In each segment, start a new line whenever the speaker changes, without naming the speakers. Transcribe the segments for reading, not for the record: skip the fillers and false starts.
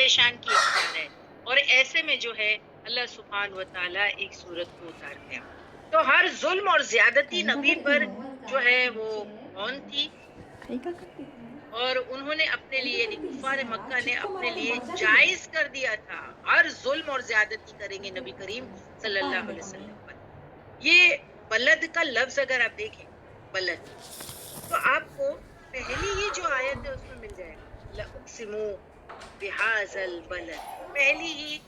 پریشان کیے جا رہے ہیں، اور ایسے میں جو ہے اللہ سبحان و تعالیٰ ایک صورت کو اتارتے ہیں. تو ہر ظلم اور زیادتی نبی پر جو ہے وہ کون تھی، اور انہوں نے اپنے لیے یعنی کفار مکہ نے اپنے لیے جائز کر دیا تھا ہر ظلم اور زیادتی کریں گے نبی کریم صلی اللہ علیہ وسلم پر. یہ بلد کا لفظ اگر آپ دیکھیں، بلد، تو آپ کو پہلی ہی جو آیت ہے اس میں مل جائے گا لَأُقْسِمُوا بِهَٰذَا الْبَلَدِ. پہلی ہی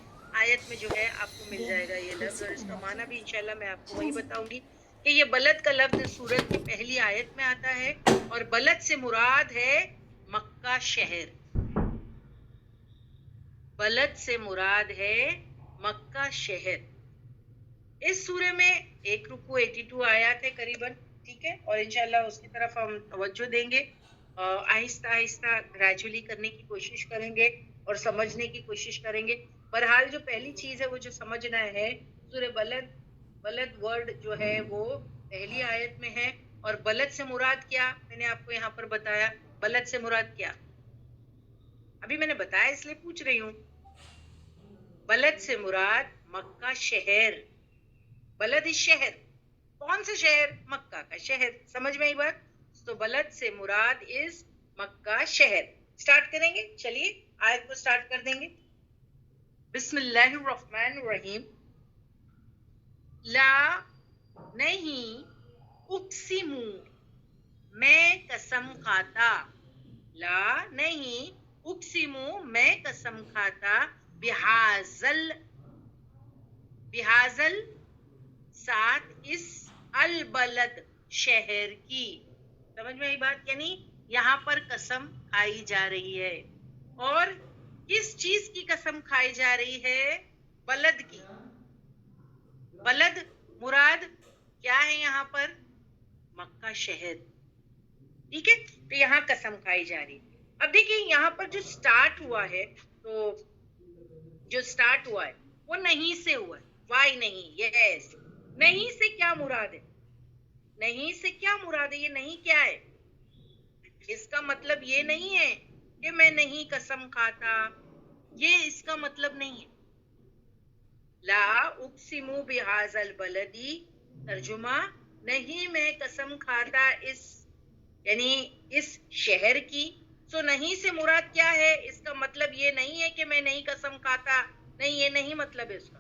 آیت میں جو ہے آپ کو مل جائے گا یہ لفظ، اور اس کا معنی بھی انشاءاللہ میں آپ کو وہی بتاؤں گی کہ یہ بلد کا لفظ سورت کی پہلی آیت میں آتا ہے، اور بلد سے مراد ہے مکہ شہر. بلد سے مراد ہے مکہ شہر. اس سورے میں ایک رکوع 82 آیات ہے قریباً، ٹھیک ہے، اور انشاءاللہ اس کی طرف ہم توجہ دیں گے، آہستہ آہستہ گریجولی کرنے کی کوشش کریں گے اور سمجھنے کی کوشش کریں گے. بہرحال جو پہلی چیز ہے وہ جو سمجھنا ہے، سورہ بلد، بلد ورڈ جو ہے وہ پہلی آیت میں ہے. اور بلد سے مراد کیا، میں نے آپ کو یہاں پر بتایا. بلد سے مراد کیا ابھی میں نے بتایا، اس لیے پوچھ رہی ہوں. بلد سے مراد مکہ شہر. بلد شہر، کون سے شہر؟ مکہ کا شہر. سمجھ میں آئی بات؟ تو بلد سے مراد از مکہ شہر. سٹارٹ کریں گے، چلیے آیت کو سٹارٹ کر دیں گے. بسم اللہ الرحمن الرحیم. لا، نہیں، اقسمو، میں قسم کھاتا. لا، نہیں، اقسمو، میں قسم کھاتا. بحاظل، ساتھ اس، البلد، شہر کی. سمجھ میں آئی بات؟ یعنی یہاں پر قسم کھائی جا رہی ہے، اور کس چیز کی قسم کھائی جا رہی ہے؟ بلد کی. بلد مراد کیا ہے یہاں پر؟ مکہ شہر. ٹھیک ہے، تو یہاں قسم کھائی جا رہی ہے. اب دیکھیں یہاں پر جو سٹارٹ ہوا ہے، تو جو سٹارٹ ہوا ہے وہ نہیں سے ہوا ہے. وائی نہیں، یس. نہیں سے کیا مراد ہے؟ نہیں سے کیا مراد ہے؟ یہ نہیں کیا ہے؟ اس کا مطلب یہ نہیں ہے کہ میں نہیں قسم کھاتا، یہ اس کا مطلب نہیں ہے. لا اقسم بہذا البلدی، ترجمہ، نہیں میں قسم کھاتا اس، یعنی اس شہر کی. سو نہیں سے مراد کیا ہے؟ اس کا مطلب یہ نہیں ہے کہ میں نہیں قسم کھاتا، نہیں، یہ نہیں مطلب ہے اس کا.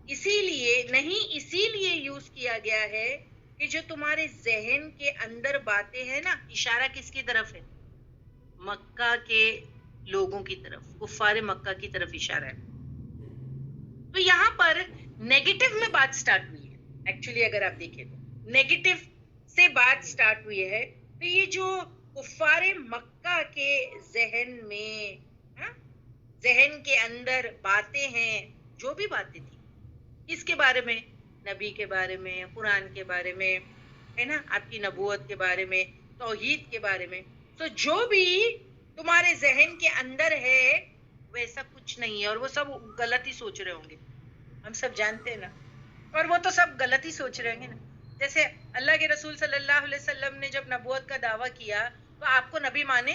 اسی لیے یوز کیا گیا ہے کہ جو تمہارے ذہن کے اندر باتیں ہیں نا، اشارہ کس کی طرف ہے؟ مکہ کے لوگوں کی طرف، کفار مکہ کی طرف اشارہ ہے. تو یہاں پر نیگیٹو میں بات سٹارٹ ہوئی ہے. ایکچولی اگر آپ دیکھیں تو نیگیٹو سے بات سٹارٹ ہوئی ہے. تو یہ جو کفار مکہ کے ذہن میں، ذہن کے اندر باتیں ہیں، جو بھی باتیں تھی، اس کے بارے میں، نبی کے بارے میں، قرآن کے بارے میں، ہے نا، آپ کی نبوت کے بارے میں، توحید کے بارے میں، تو جو بھی تمہارے ذہن کے اندر ہے ویسا کچھ نہیں ہے، اور وہ سب غلط ہی سوچ رہے ہوں گے. ہم سب جانتے ہیں نا، اور وہ تو سب غلط ہی سوچ رہے ہوں گے نا. جیسے اللہ کے رسول صلی اللہ علیہ وسلم نے جب نبوت کا دعویٰ کیا تو آپ کو نبی مانے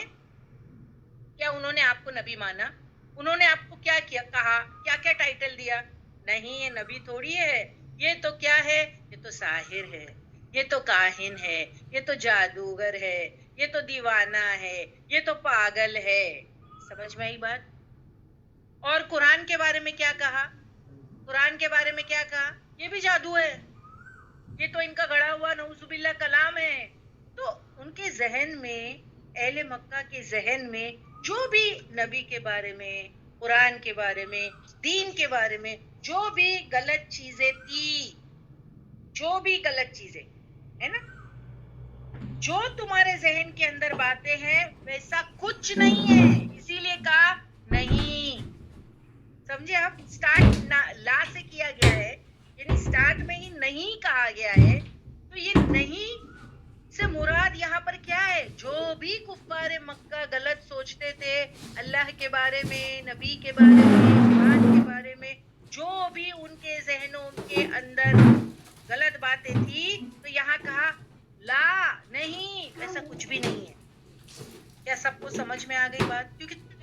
کیا؟ انہوں نے آپ کو نبی مانا؟ انہوں نے آپ کو کیا کیا کہا؟ کیا کیا ٹائٹل دیا؟ نہیں، یہ نبی تھوڑی ہے، یہ تو کیا ہے؟ یہ تو ساحر ہے، یہ تو کاہن ہے، یہ تو جادوگر ہے، یہ تو دیوانہ ہے، یہ تو پاگل ہے. سمجھ میں آئی بات؟ اور قرآن کے بارے میں کیا کہا؟ قرآن کے بارے میں کیا کہا؟ یہ بھی جادو ہے، یہ تو ان کا گڑا ہوا نعوذ باللہ کلام ہے. تو ان کے ذہن میں، اہل مکہ کے ذہن میں جو بھی نبی کے بارے میں، قرآن کے بارے میں، دین کے بارے میں جو بھی غلط چیزیں تھی، جو بھی غلط چیزیں ہے نا، جو تمہارے ذہن کے اندر باتیں ہیں ویسا کچھ نہیں ہے. اسی لیے کہا نہیں. سمجھے آپ؟ سٹارٹ لا سے کیا گیا ہے، یعنی سٹارٹ میں ہی نہیں کہا گیا ہے. تو یہ نہیں سے مراد یہاں پر کیا ہے؟ جو بھی کفار مکہ غلط سوچتے تھے اللہ کے بارے میں، نبی کے بارے میں، قرآن کے بارے میں، جو بھی ان کے ذہنوں کے اندر غلط باتیں تھی، تو یہاں کہا لا، نہیں، ایسا کچھ بھی نہیں ہے. کیا سب کو سمجھ میں آ گئی بات؟ کیونکہ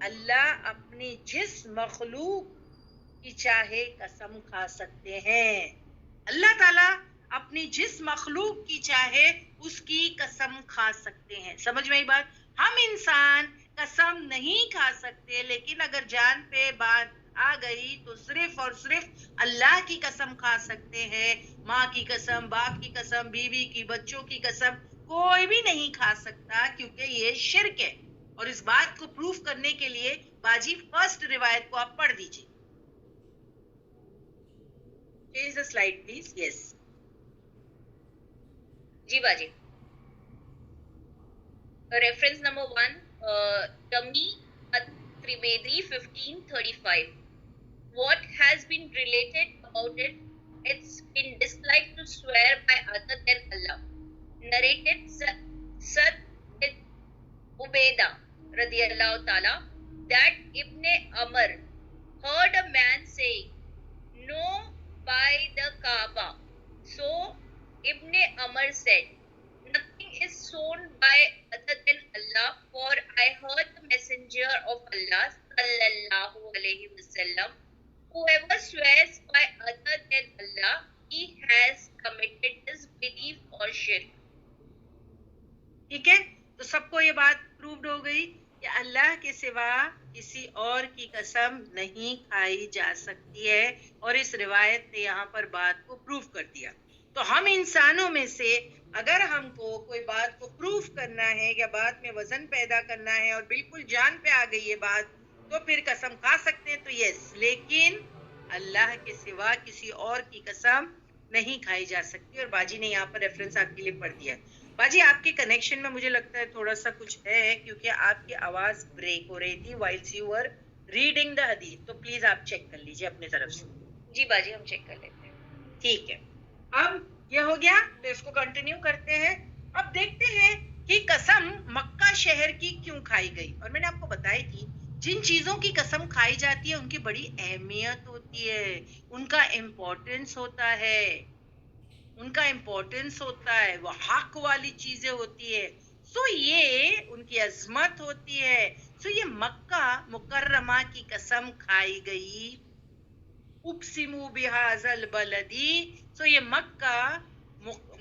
اللہ اپنی جس مخلوق کی چاہے قسم کھا سکتے ہیں. اللہ تعالیٰ اپنی جس مخلوق کی چاہے اس کی قسم کھا سکتے ہیں. سمجھ میں آئی بات؟ ہم انسان قسم نہیں کھا سکتے، لیکن اگر جان پہ بات آ گئی تو صرف اور صرف اللہ کی قسم کھا سکتے ہیں. ماں کی قسم، باپ کی قسم، بیوی کی، بچوں کی قسم کوئی بھی نہیں کھا سکتا، کیونکہ یہ شرک ہے. اور اس بات کو پروف کرنے کے لیے باجی فرسٹ روایت کو آپ پڑھ دیجیے. Change the slide, please. Yes.
جی باجی. Reference number 1, Dummy Trivedi 1535. What has been related about it? It's been disliked to swear by other than Allah. Narrated Sad Ubaidah radiyallahu ta'ala that Ibn Amr heard a man saying, "No, by the Kaaba." So Ibn Amr said, "Nothing is sown by other than Allah, for I heard the messenger of Allah sallallahu alayhi wasallam, whoever swears by other than Allah, he has committed disbelief or shirk."
ٹھیک ہے، تو سب کو یہ بات proved ہو گئی کہ اللہ کے سوا کسی اور کی قسم نہیں کھائی جا سکتی ہے، اور اس روایت نے یہاں پر بات کو پروف کر دیا. تو ہم انسانوں میں سے اگر ہم کو کوئی بات کو پروف کرنا ہے یا بات میں وزن پیدا کرنا ہے اور بالکل جان پہ آ گئی یہ بات، تو پھر قسم کھا سکتے ہیں تو یس، لیکن اللہ کے سوا کسی اور کی قسم نہیں کھائی جا سکتی. اور باجی نے یہاں پر ریفرنس آپ کے لیے پڑھ دیا. باجی آپ کے کنیکشن میں مجھے لگتا ہے تھوڑا سا کچھ ہے، کیونکہ آپ کی آواز بریک ہو رہی تھی whilst you were reading the حدیث. تو پلیز آپ چیک کر لیجیے اپنے طرف سے.
جی باجی ہم چیک کر لیتے ہیں.
ٹھیک ہے، اب یہ ہو گیا تو اس کو کنٹینیو کرتے ہیں. اب دیکھتے ہیں کہ قسم مکہ شہر کی کیوں کھائی گئی. اور میں نے آپ کو بتائی تھی جن چیزوں کی قسم کھائی جاتی ہے ان کی بڑی اہمیت ہوتی ہے، ان کا امپورٹنس ہوتا ہے، ان کا امپورٹنس ہوتا ہے، وہ حق والی چیزیں ہوتی ہے. سو یہ ان کی عظمت ہوتی ہے. سو یہ مکہ مکرمہ کی قسم کھائی گئی. اقسموا بہذا البلدی، سو یہ مکہ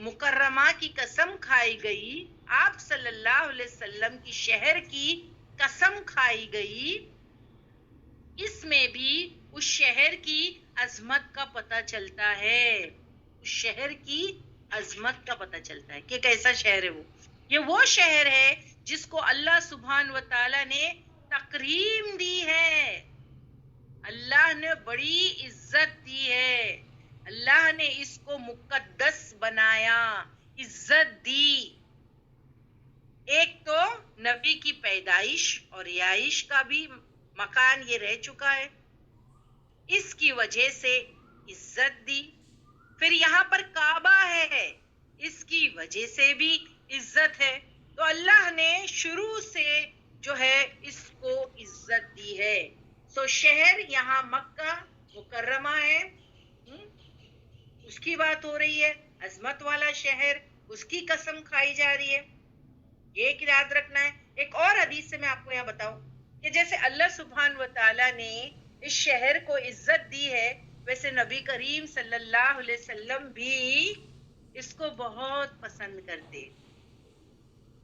مکرمہ کی قسم کھائی گئی. آپ صلی اللہ علیہ وسلم کی شہر کی قسم کھائی گئی. اس میں بھی اس شہر کی عظمت کا پتہ چلتا ہے، اس شہر کی عظمت کا پتہ چلتا ہے کہ کیسا شہر ہے. وہ شہر ہے جس کو اللہ سبحان و تعالی نے تکریم دی ہے، اللہ نے بڑی عزت دی ہے، اللہ نے اس کو مقدس بنایا، عزت دی. ایک تو نبی کی پیدائش اور رہائش کا بھی مکان یہ رہ چکا ہے، اس کی وجہ سے عزت دی. پھر یہاں پر کعبہ ہے، اس کی وجہ سے بھی عزت ہے. تو اللہ نے شروع سے جو ہے اس کو عزت دی ہے. سو شہر یہاں مکہ مکرمہ ہے، اس کی بات ہو رہی ہے، عظمت والا شہر، اس کی قسم کھائی جا رہی ہے. یہ یاد رکھنا ہے. ایک اور حدیث سے میں آپ کو یہاں بتاؤں کہ جیسے اللہ سبحان و تعالی نے اس شہر کو عزت دی ہے، ویسے نبی کریم صلی اللہ علیہ وسلم بھی اس کو بہت پسند کرتے.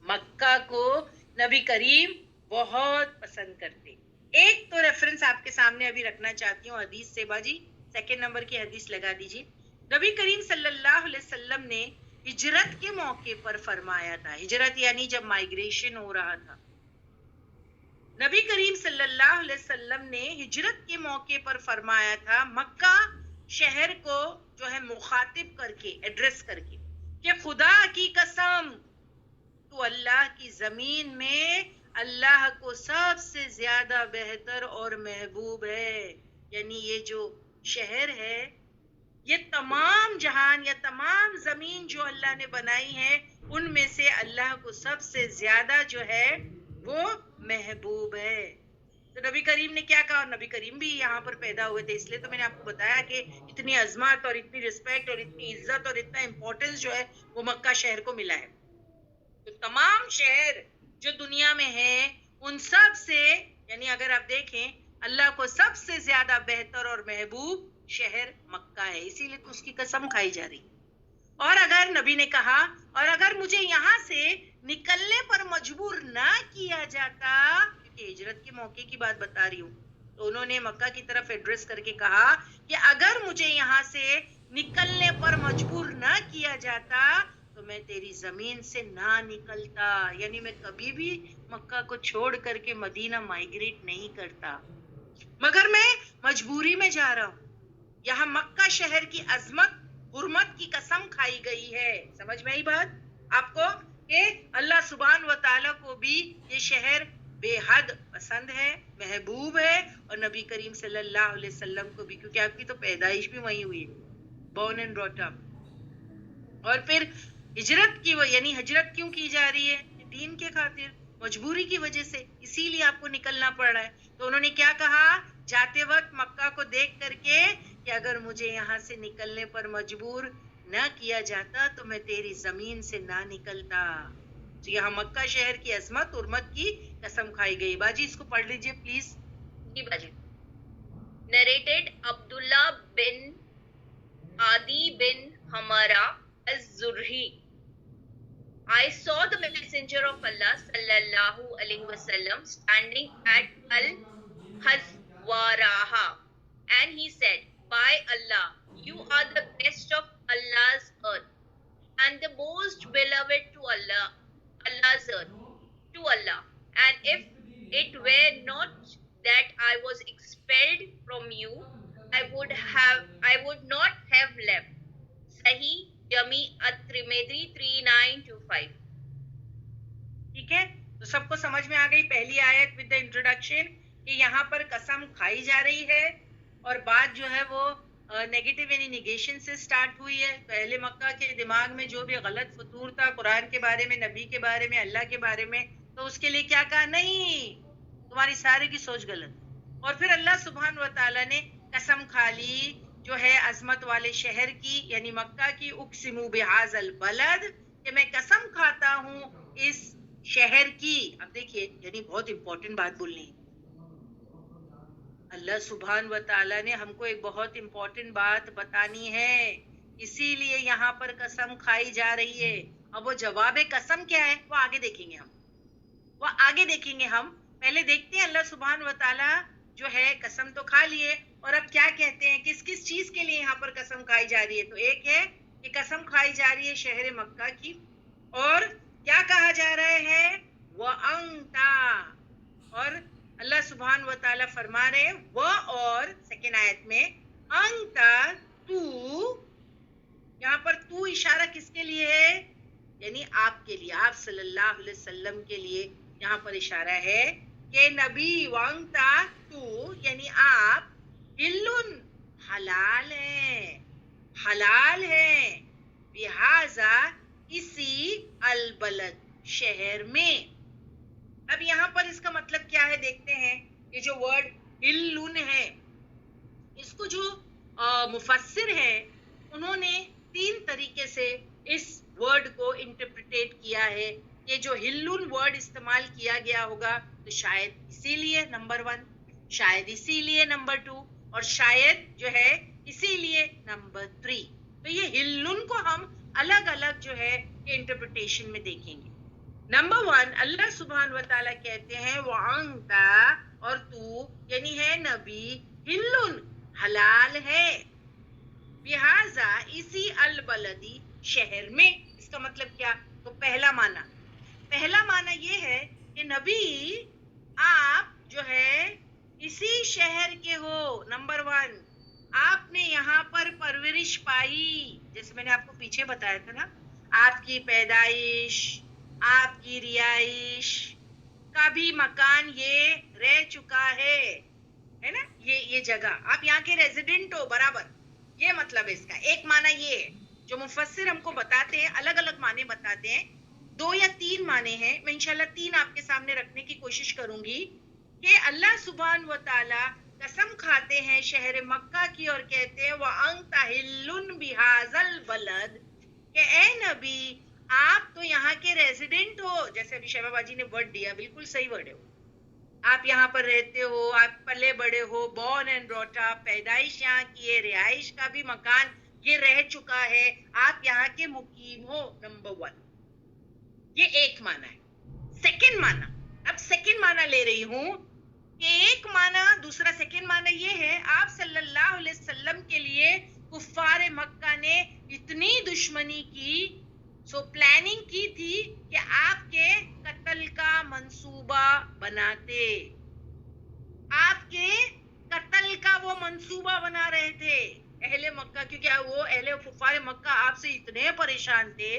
مکہ کو نبی کریم بہت پسند کرتے. ایک تو ریفرنس آپ کے سامنے ابھی رکھنا چاہتی ہوں حدیث سے. باجی سیکنڈ نمبر کی حدیث لگا دیجیے. نبی کریم صلی اللہ علیہ وسلم نے ہجرت کے موقع پر فرمایا تھا، ہجرت یعنی جب مائگریشن ہو رہا تھا، نبی کریم صلی اللہ علیہ وسلم نے ہجرت کے موقع پر فرمایا تھا، مکہ شہر کو جو ہے مخاطب کر کے، ایڈریس کر کے، کہ خدا کی قسم تو اللہ کی زمین میں اللہ کو سب سے زیادہ بہتر اور محبوب ہے. یعنی یہ جو شہر ہے، یہ تمام جہان یا تمام زمین جو اللہ نے بنائی ہے ان میں سے اللہ کو سب سے زیادہ جو ہے وہ محبوب ہے. تو نبی کریم نے کیا کہا؟ اور نبی کریم بھی یہاں پر پیدا ہوئے تھے، اس لیے تو میں نے آپ کو بتایا کہ اتنی عظمت اور اتنی رسپیکٹ اور اتنی عزت اور اتنا امپورٹنس جو ہے وہ مکہ شہر کو ملا ہے. تو تمام شہر جو دنیا میں ہیں ان سب سے یعنی اگر آپ دیکھیں اللہ کو سب سے زیادہ بہتر اور محبوب شہر مکہ ہے، اسی لیے تو اس کی قسم کھائی جا رہی. اور اگر نبی نے کہا اور اگر مجھے یہاں سے نکلنے پر مجبور نہ کیا جاتا، کیونکہ ہجرت کے موقع کی بات بتا رہی ہوں، تو انہوں نے مکہ کی طرف ایڈریس کر کے کہا کہ اگر مجھے یہاں سے نکلنے پر مجبور نہ کیا جاتا تو میں تیری زمین سے نہ نکلتا، یعنی میں کبھی بھی مکہ کو چھوڑ کر کے مدینہ مائگریٹ نہیں کرتا، مگر میں مجبوری میں جا رہا ہوں. یہاں مکہ شہر کی عظمت حرمت کی قسم کھائی گئی ہے. سمجھ میں آئی بات آپ کو کہ اللہ سبحان و تعالیٰ کو بھی یہ شہر بے حد پسند ہے، محبوب ہے، اور نبی کریم صلی اللہ علیہ وسلم کو بھی، کیونکہ آپ کی تو پیدائش بھی وہیں ہوئی ہے، born and brought up. اور پھر ہجرت کی یعنی ہجرت کیوں کی جا رہی ہے؟ دین کے خاطر، مجبوری کی وجہ سے، اسی لیے آپ کو نکلنا پڑ رہا ہے. تو انہوں نے کیا کہا جاتے وقت مکہ کو دیکھ کر کے کہ اگر مجھے یہاں سے نکلنے پر مجبور نہ کیا جاتا تو میں تیری زمین سے نہ نکلتا. تو یہاں مکہ شہر کی عظمت حرمت کی قسم کھائی گئی. باجی اس کو پڑھ لیجئے پلیز.
جی باجی. Narrated Abdullah bin Adi bin Hamara az-Zurhi. I saw the messenger of Allah sallallahu alaihi wasallam standing at al-Hazwaraha, and he said, by Allah, you are the best of Allah's earth and the most beloved to Allah, Allah's earth, to Allah. And if it were not that I was expelled from you, I would not have left. Sahih Jami at-Tirmidhi 3925.
ٹھیک ہے، تو سب کو سمجھ میں آ گئی پہلی آیت with the introduction کہ یہاں پر قسم کھائی جا رہی ہے، اور بات جو ہے وہ نیگیٹو یعنی نیگیشن سے سٹارٹ ہوئی ہے. تو اہل مکہ کے دماغ میں جو بھی غلط فطور تھا قرآن کے بارے میں، نبی کے بارے میں، اللہ کے بارے میں، تو اس کے لیے کیا کہا؟ نہیں، تمہاری سارے کی سوچ غلط. اور پھر اللہ سبحان و تعالیٰ نے قسم کھا لی جو ہے عظمت والے شہر کی یعنی مکہ کی، اقسم بہذا البلد، کہ میں قسم کھاتا ہوں اس شہر کی. اب دیکھیے یعنی بہت امپورٹنٹ بات بولنی ہے. اللہ سبحان و تعالیٰ نے ہم کو ایک بہت امپورٹنٹ بات بتانی ہے، اسی لیے یہاں پر قسم کھائی جا رہی ہے. اب وہ جواب قسم کیا ہے وہ آگے دیکھیں گے ہم. پہلے دیکھتے ہیں اللہ سبحان و تعالیٰ جو ہے قسم تو کھا لیے، اور اب کیا کہتے ہیں، کس کس چیز کے لیے یہاں پر قسم کھائی جا رہی ہے. تو ایک ہے کہ قسم کھائی جا رہی ہے شہر مکہ کی، اور کیا کہا جا رہا ہے؟ وَأَنْتَ، اور اللہ سبحان و تعالیٰ فرما رہے وہ، اور سیکنڈ آیت میں انت، تو، یہاں پر تو اشارہ کس کے لیے ہے؟ یعنی آپ کے لیے، آپ صلی اللہ علیہ وسلم کے لیے یہاں پر اشارہ ہے کہ نبی وانت، تو یعنی آپ، ہلن، حلال ہے، بہذا، اسی، البلد، شہر میں. اب یہاں پر اس کا مطلب کیا ہے دیکھتے ہیں. یہ جو ورڈ ہلن ہے، اس کو جو مفسر ہیں انہوں نے 3 طریقے سے اس ورڈ کو انٹرپریٹیٹ کیا ہے. یہ جو ہلن ورڈ استعمال کیا گیا ہوگا تو شاید اسی لیے نمبر 1، شاید اسی لیے نمبر 2، اور شاید جو ہے اسی لیے نمبر 3. تو یہ ہلن کو ہم الگ الگ جو ہے یہ انٹرپریٹیشن میں دیکھیں گے. نمبر 1، اللہ سبحان و تعالیٰ کہتے ہیں وَأَنْتَ، اور تو یعنی ہے نبی، ہلن، حلال ہے، بہذا، اسی، البلدی، شہر میں. اس کا مطلب کیا؟ تو پہلا معنی یہ ہے کہ نبی آپ جو ہے اسی شہر کے ہو. نمبر 1، آپ نے یہاں پر پرورش پائی، جیسے میں نے آپ کو پیچھے بتایا تھا نا، آپ کی پیدائش، آپ کی رہائش کا بھی مکان یہ رہ چکا ہے نا، یہ جگہ آپ یہاں کے ریزیڈنٹ ہو برابر. یہ مطلب ہے اس کا. ایک معنی یہ ہے جو مفسر ہم کو بتاتے ہیں، الگ الگ معنی بتاتے ہیں، 2 یا 3 معنی ہیں. میں انشاءاللہ 3 آپ کے سامنے رکھنے کی کوشش کروں گی کہ اللہ سبحان و تعالی قسم کھاتے ہیں شہر مکہ کی اور کہتے ہیں وَأَنْتَ حِلٌّ بِهَذَا الْبَلَدِ، کہ اے نبی آپ تو یہاں کے ریزیڈنٹ ہو. جیسے ابھی شیبہ باجی نے ورڈ دیا، بالکل صحیح ورڈ ہے. آپ یہاں پر رہتے ہو, آپ پلے بڑے ہو, بورن اینڈ براٹ اپ, پیدائش یہاں کی ہے, رہائش کا بھی مکان یہ رہ چکا ہے, آپ یہاں کے مقیم ہو. نمبر 1 یہ ایک معنی ہے. سیکنڈ معنی, اب سیکنڈ معنی لے رہی ہوں کہ ایک معنی, دوسرا سیکنڈ معنی یہ ہے آپ صلی اللہ علیہ وسلم کے لیے کفار مکہ نے اتنی دشمنی کی, سو پلاننگ کی تھی کہ آپ کے قتل کا منصوبہ بناتے, آپ کے قتل کا وہ منصوبہ بنا رہے تھے اہل مکہ, کیونکہ وہ اہل کفار مکہ آپ سے اتنے پریشان تھے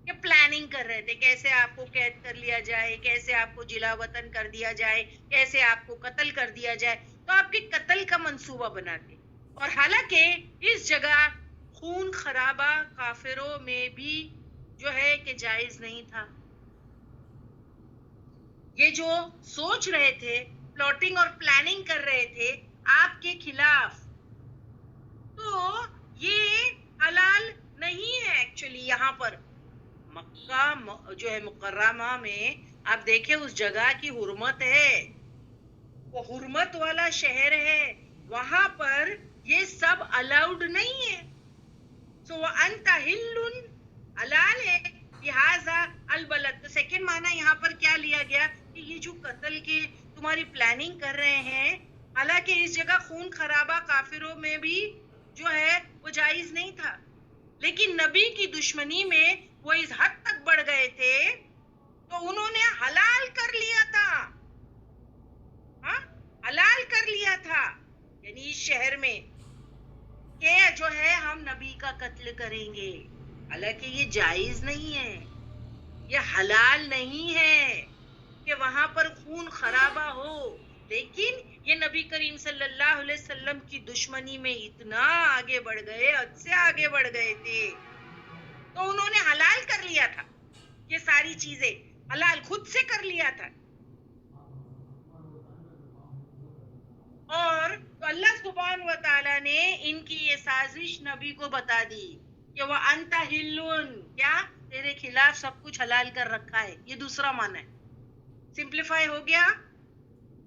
کہ پلاننگ کر رہے تھے کیسے آپ کو قید کر لیا جائے, کیسے آپ کو جلا وطن کر دیا جائے, کیسے آپ کو قتل کر دیا جائے, تو آپ کے قتل کا منصوبہ بناتے. اور حالانکہ اس جگہ خون خرابہ کافروں میں بھی جو ہے کہ جائز نہیں تھا. یہ جو سوچ رہے تھے, پلاٹنگ اور پلاننگ کر رہے تھے آپ کے خلاف, تو یہ حلال نہیں ہے ایکچولی. یہاں پر مکہ جو ہے مکرمہ میں آپ دیکھیں اس جگہ کی حرمت ہے, وہ حرمت والا شہر ہے, وہاں پر یہ سب الاؤڈ نہیں ہے. سو وَأَنْتَ حِلٌّ حلال ہے, لہذا البلد. تو سیکنڈ معنی یہاں پر کیا لیا گیا کہ یہ جو قتل کی تمہاری پلاننگ کر رہے ہیں, حالانکہ اس جگہ خون خرابہ کافروں میں بھی جو ہے وہ جائز نہیں تھا, لیکن نبی کی دشمنی میں وہ اس حد تک بڑھ گئے تھے تو انہوں نے حلال کر لیا تھا. ہاں, حلال کر لیا تھا, یعنی اس شہر میں کہ جو ہے ہم نبی کا قتل کریں گے, حالانکہ یہ جائز نہیں ہے, یہ حلال نہیں ہے کہ وہاں پر خون خرابہ ہو. لیکن یہ نبی کریم صلی اللہ علیہ وسلم کی دشمنی میں اتنا آگے بڑھ گئے, حد سے آگے بڑھ گئے تھے, تو انہوں نے حلال کر لیا تھا, یہ ساری چیزیں حلال خود سے کر لیا تھا. اور تو اللہ سبحانہ و تعالیٰ نے ان کی یہ سازش نبی کو بتا دی کہ وہ انت ہلون, کیا تیرے خلاف سب کچھ حلال کر رکھا ہے. یہ دوسرا معنی ہے. سمپلیفائی ہو گیا.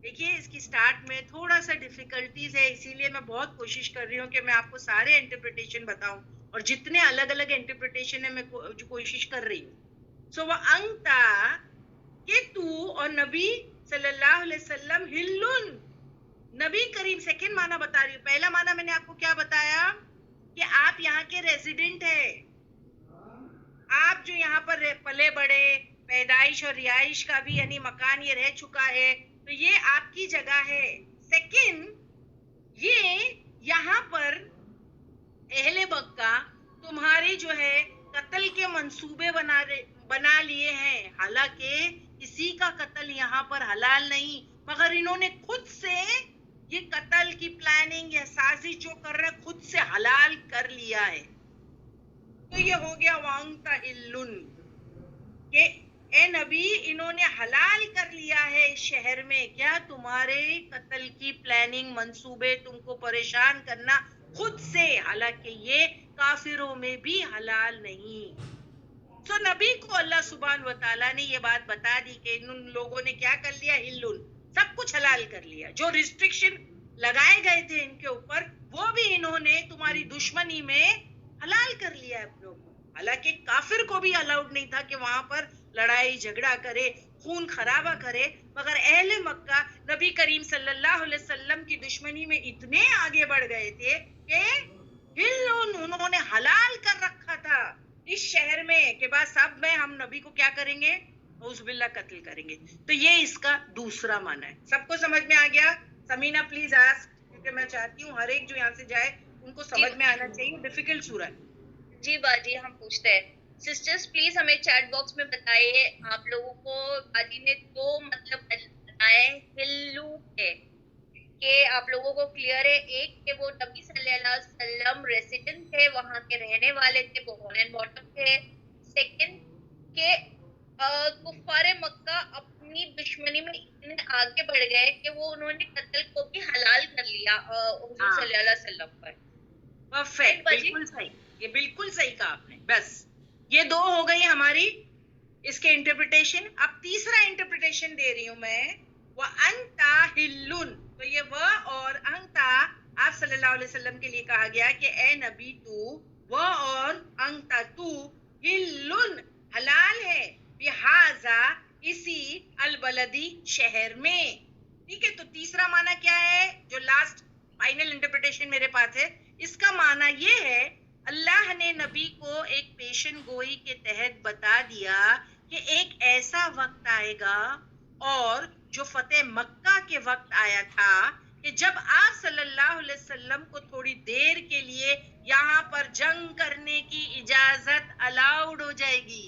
دیکھیے اس کی سٹارٹ میں تھوڑا سا ڈیفیکلٹیز ہے, اسی لیے میں بہت کوشش کر رہی ہوں کہ میں آپ کو سارے انٹرپریٹیشن بتاؤں, اور جتنے الگ الگ انٹرپریٹیشن ہے میں کوشش کر رہی ہوں. سو وہ انتا کہ تو اور نبی صلی اللہ علیہ وسلم ہلون, نبی کریم. سیکنڈ معنی بتا رہی ہوں. پہلا معنی میں نے آپ کو کیا بتایا کہ آپ یہاں کے ریزیڈنٹ ہیں, آپ جو یہاں پر پلے بڑے, پیدائش اور رہائش کا بھی یعنی مکان یہ رہ چکا ہے, تو یہ آپ کی جگہ ہے. سیکنڈ, یہ یہاں پر اہل مکہ تمہارے جو ہے قتل کے منصوبے بنا لیے ہیں, حالانکہ کسی کا قتل یہاں پر حلال نہیں, مگر انہوں نے خود سے یہ قتل کی پلاننگ یا سازش جو کر رہے خود سے حلال کر لیا ہے. تو یہ ہو گیا وانتا ہلن, کہ اے نبی انہوں نے حلال کر لیا ہے شہر میں کیا, تمہارے قتل کی پلاننگ منصوبے, تم کو پریشان کرنا خود سے, حالانکہ یہ کافروں میں بھی حلال نہیں. تو نبی کو اللہ سبحانہ و تعالیٰ نے یہ بات بتا دی کہ ان لوگوں نے کیا کر لیا, ہلن, سب کچھ حلال کر لیا. جو ریسٹرکشن لگائے گئے تھے ان کے اوپر وہ بھی انہوں نے تمہاری دشمنی میں حلال کر لیا اپنے اوپر. حالانکہ کافر کو بھی الاؤڈ نہیں تھا کہ وہاں پر لڑائی جھگڑا کرے, خون خرابہ کرے, مگر اہل مکہ نبی کریم صلی اللہ علیہ وسلم کی دشمنی میں اتنے آگے بڑھ گئے تھے کہ انہوں نے حلال کر رکھا تھا اس شہر میں کہ بس اب میں ہم نبی کو کیا کریں گے, اعوذ باللہ قتل کریں گے. تو یہ اس کا دوسرا معنی ہے. سب کو سمجھ میں آ گیا؟ سمینا پلیز آسک, کیونکہ میں چاہتی ہوں ہر ایک جو یہاں سے جائے ان کو سمجھ میں آنا چاہیے. ڈیفیکلٹ سورہ.
جی باجی ہم پوچھتے ہیں. سسٹرز پلیز ہمیں چیٹ باکس میں بتائیے, آپ لوگوں کو باجی نے دو مطلب بتائے ہلو کے, کہ آپ لوگوں کو کلیئر ہے. ایک کہ وہ نبی صلی اللہ علیہ وسلم ریسیڈنٹ تھے, وہاں کے رہنے والے تھے, بورن اینڈ باٹم تھے. سیکنڈ کہ کفار مکہ اپنی دشمنی میں اتنے آگے بڑھ گئے کہ وہ انہوں نے قتل کو بھی حلال کر لیا حضور صلی اللہ علیہ وسلم پر.
پرفیکٹ, بالکل صحیح, یہ بالکل صحیح کہا آپ نے. بس یہ دو ہو گئی ہماری اس کے انٹرپریٹیشن. اب تیسرا انٹرپریٹیشن دے رہی ہوں میں, وَأَنْتَ حِلٌّ، تو یہ وہ اور انتا آپ صلی اللہ علیہ وسلم کے لیے کہا گیا کہ اے نبی تو، وہ اور انتا تو، حِلٌّ حلال ہے، بِهَذَا اسی البلدی شہر میں. ٹھیک ہے، تو تیسرا معنی کیا ہے جو لاسٹ فائنل انٹرپریٹیشن میرے پاس ہے، اس کا معنی یہ ہے اللہ نے نبی کو ایک پیشن گوئی کے تحت بتا دیا کہ ایک ایسا وقت آئے گا اور جو فتح مکہ کے وقت آیا تھا کہ جب آپ صلی اللہ علیہ وسلم کو تھوڑی دیر کے لیے یہاں پر جنگ کرنے کی اجازت الاؤڈ ہو جائے گی،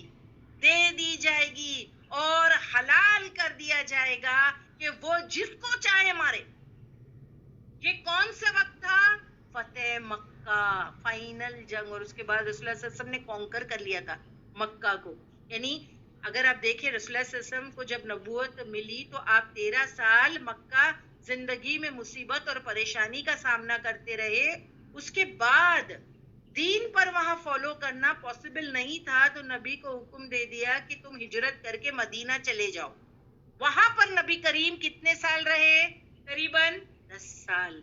دے دی جائے گی اور حلال کر دیا جائے گا کہ وہ جس کو چاہے مارے. یہ کون سا وقت تھا؟ فتح مکہ، فائنل جنگ. اور اس کے بعد رسول اللہ صلی اللہ علیہ وسلم نے کانکر کر لیا تھا مکہ کو. یعنی اگر آپ دیکھیں رسول اللہ صلی اللہ علیہ وسلم کو جب نبوت ملی تو آپ 13 سال مکہ زندگی میں مصیبت اور پریشانی کا سامنا کرتے رہے. اس کے بعد دین پر وہاں فالو کرنا پاسبل نہیں تھا تو نبی کو حکم دے دیا کہ تم ہجرت کر کے مدینہ چلے جاؤ. وہاں پر نبی کریم کتنے سال رہے؟ قریباً 10 سال.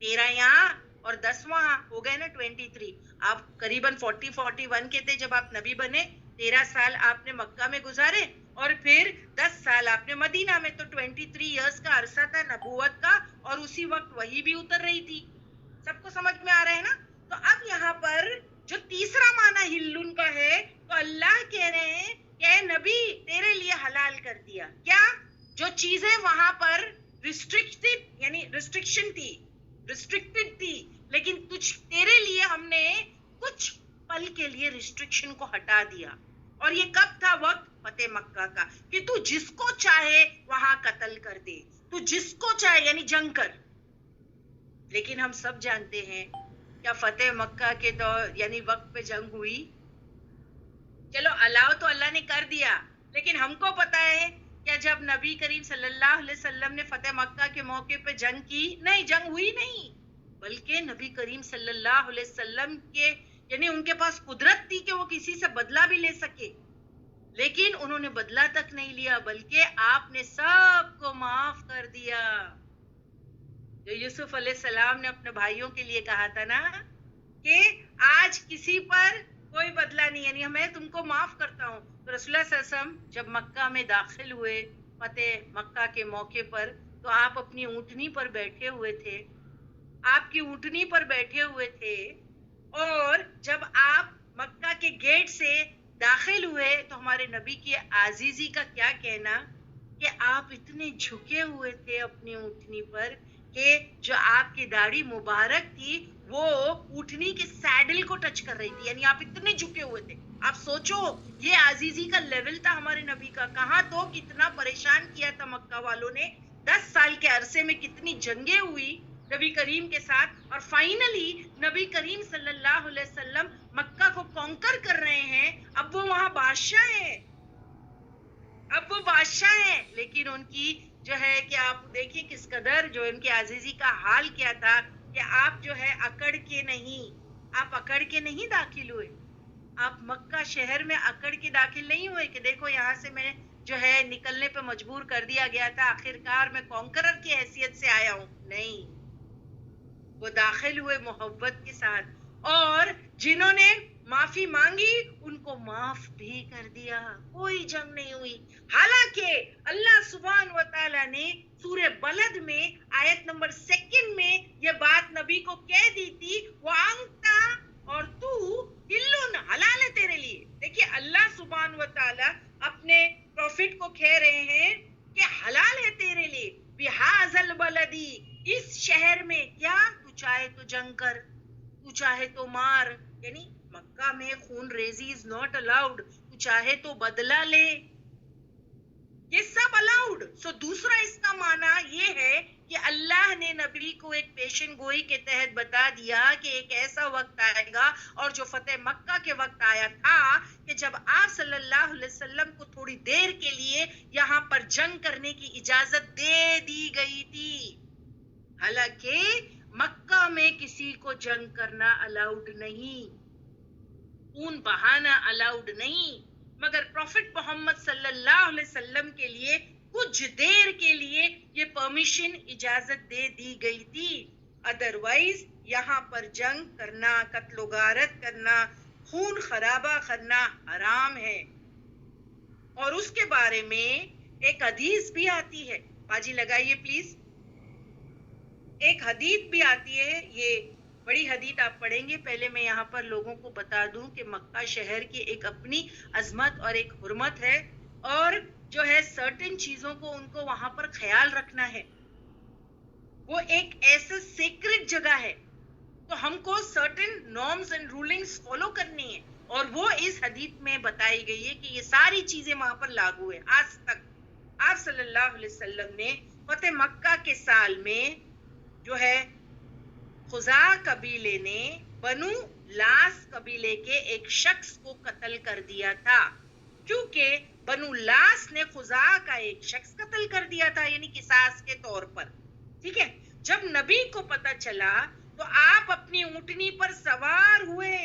13 یہاں اور 10 وہاں، ہو گئے نا 23. آپ قریباً 41 کے تھے جب آپ نبی بنے. 13 سال آپ نے مکہ میں گزارے اور پھر 10 سال آپ نے مدینہ میں. تو 23 ایئرس کا عرصہ تھا نبوت کا، اور اسی وقت وہی بھی اتر رہی تھی. سب کو سمجھ میں آ رہا ہے نا؟ تو اب یہاں پر جو تیسرا معنی ہلن کا ہے تو اللہ کہہ رہے ہیں کہ اے نبی تیرے لیے حلال کر دیا. کیا؟ جو چیزیں وہاں پر ریسٹرکٹڈ یعنی ریسٹرکشن تھی، ریسٹرکٹڈ تھی، لیکن تیرے لیے ہم نے کچھ پل کے لیے ریسٹرکشن کو ہٹا دیا. اور یہ کب تھا؟ وقت فتح مکہ کا، کہ تو جس کو چاہے وہاں قتل کر دے، تو جس کو چاہے یعنی جنگ کر. لیکن ہم سب جانتے ہیں کیا فتح مکہ کے دور یعنی وقت پہ جنگ ہوئی؟ چلو الاؤ تو اللہ نے کر دیا، لیکن ہم کو پتا ہے کیا جب نبی کریم صلی اللہ علیہ وسلم نے فتح مکہ کے موقع پہ جنگ کی؟ نہیں، جنگ ہوئی نہیں. بلکہ نبی کریم صلی اللہ علیہ وسلم کے یعنی ان کے پاس قدرت تھی کہ وہ کسی سے بدلہ بھی لے سکے، لیکن انہوں نے بدلہ تک نہیں لیا، بلکہ آپ نے سب کو معاف کر دیا. جو یوسف علیہ السلام نے اپنے بھائیوں کے لیے کہا تھا نا کہ آج کسی پر کوئی بدلہ نہیں، یعنی میں تم کو معاف کرتا ہوں. تو رسول اللہ صلی اللہ علیہ وسلم جب مکہ میں داخل ہوئے فتح مکہ کے موقع پر، تو آپ اپنی اونٹنی پر بیٹھے ہوئے تھے، آپ کی اونٹنی پر بیٹھے ہوئے تھے. اور جب آپ مکہ کے گیٹ سے داخل ہوئے تو ہمارے نبی کی عزیزی کا کیا کہنا کہ آپ اتنے جھکے ہوئے تھے اپنی اونٹنی پر کہ جو آپ کی داڑھی مبارک تھی وہ اونٹنی کے سیڈل کو ٹچ کر رہی تھی، یعنی آپ اتنے جھکے ہوئے تھے. آپ سوچو یہ عزیزی کا لیول تھا ہمارے نبی کا. کہاں تو کتنا پریشان کیا تھا مکہ والوں نے، 10 سال کے عرصے میں کتنی جنگیں ہوئی نبی کریم کے ساتھ، اور فائنلی نبی کریم صلی اللہ علیہ وسلم مکہ کو کانکر کر رہے ہیں. اب وہ وہاں بادشاہ ہیں، اب وہ بادشاہ ہیں، لیکن ان کی جو ہے کہ آپ دیکھیں کس قدر جو ان کی عزیزی کا حال کیا تھا کہ آپ جو ہے اکڑ کے نہیں داخل ہوئے. آپ مکہ شہر میں اکڑ کے داخل نہیں ہوئے کہ دیکھو یہاں سے میں جو ہے نکلنے پہ مجبور کر دیا گیا تھا، آخرکار میں کانکرر کی حیثیت سے آیا ہوں. نہیں، وہ داخل ہوئے محبت کے ساتھ، اور جنہوں نے معافی مانگی ان کو معاف بھی کر دیا. کوئی جنگ نہیں ہوئی. حالانکہ اللہ سبحانہ و تعالیٰ نے سورہ بلد میں آیت نمبر 2 میں یہ بات نبی کو کہہ دی تھی، وَأَنْتَ اور تو ہلن حلال ہے تیرے لیے. دیکھیے اللہ سبحانہ و تعالیٰ اپنے پروفٹ کو کہہ رہے ہیں کہ حلال ہے تیرے لیے بِهَذَا الْبَلَدِ اس شہر میں. کیا؟ تو چاہے تو جنگ کر، تو چاہے تو مار، یعنی مکہ میں خون ریزی از ناٹ الاؤڈ. تو چاہے تو بدلہ لے، یہ سب الاؤڈ. سو دوسرا اس کا معنی یہ ہے کہ اللہ نے نبی کو ایک پیشن گوئی کے تحت بتا دیا کہ ایک ایسا وقت آئے گا، اور جو فتح مکہ کے وقت آیا تھا کہ جب آپ صلی اللہ علیہ وسلم کو تھوڑی دیر کے لیے یہاں پر جنگ کرنے کی اجازت دے دی گئی تھی. حالانکہ مکہ میں کسی کو جنگ کرنا الاؤڈ نہیں، خون بہانا الاؤڈ نہیں، مگر پروفٹ محمد صلی اللہ علیہ وسلم کے لیے کچھ دیر کے لیے یہ پرمیشن اجازت دے دی گئی تھی، ادروائز یہاں پر جنگ کرنا، قتل و غارت کرنا، خون خرابہ کرنا حرام ہے۔ اور اس کے بارے میں ایک حدیث بھی آتی ہے، باجی لگائیے پلیز، ایک حدیث بھی آتی ہے، یہ بڑی حدیث آپ پڑھیں گے۔ پہلے میں یہاں پر لوگوں کو بتا دوں کہ مکہ شہر کی ایک اپنی عظمت اور ایک حرمت ہے، اور جو ہے سرٹن چیزوں کو ان کو وہاں پر خیال رکھنا ہے، وہ ایک ایسا سیکرٹ جگہ ہے، تو ہم کو certain norms and rulings follow کرنی ہے، اور وہ اس حدیث میں بتائی گئی ہے کہ یہ ساری چیزیں وہاں پر لاگو ہے آج تک۔ آپ صلی اللہ علیہ وسلم نے فتح مکہ کے سال میں جو ہے خزاع قبیلے نے بنو لاس قبیلے کے ایک شخص کو قتل کر دیا تھا، کیونکہ بنو لاس نے خزاع کا ایک شخص قتل کر دیا تھا، یعنی قصاص کے طور پر، ٹھیک ہے۔ جب نبی کو پتا چلا تو آپ اپنی اونٹنی پر سوار ہوئے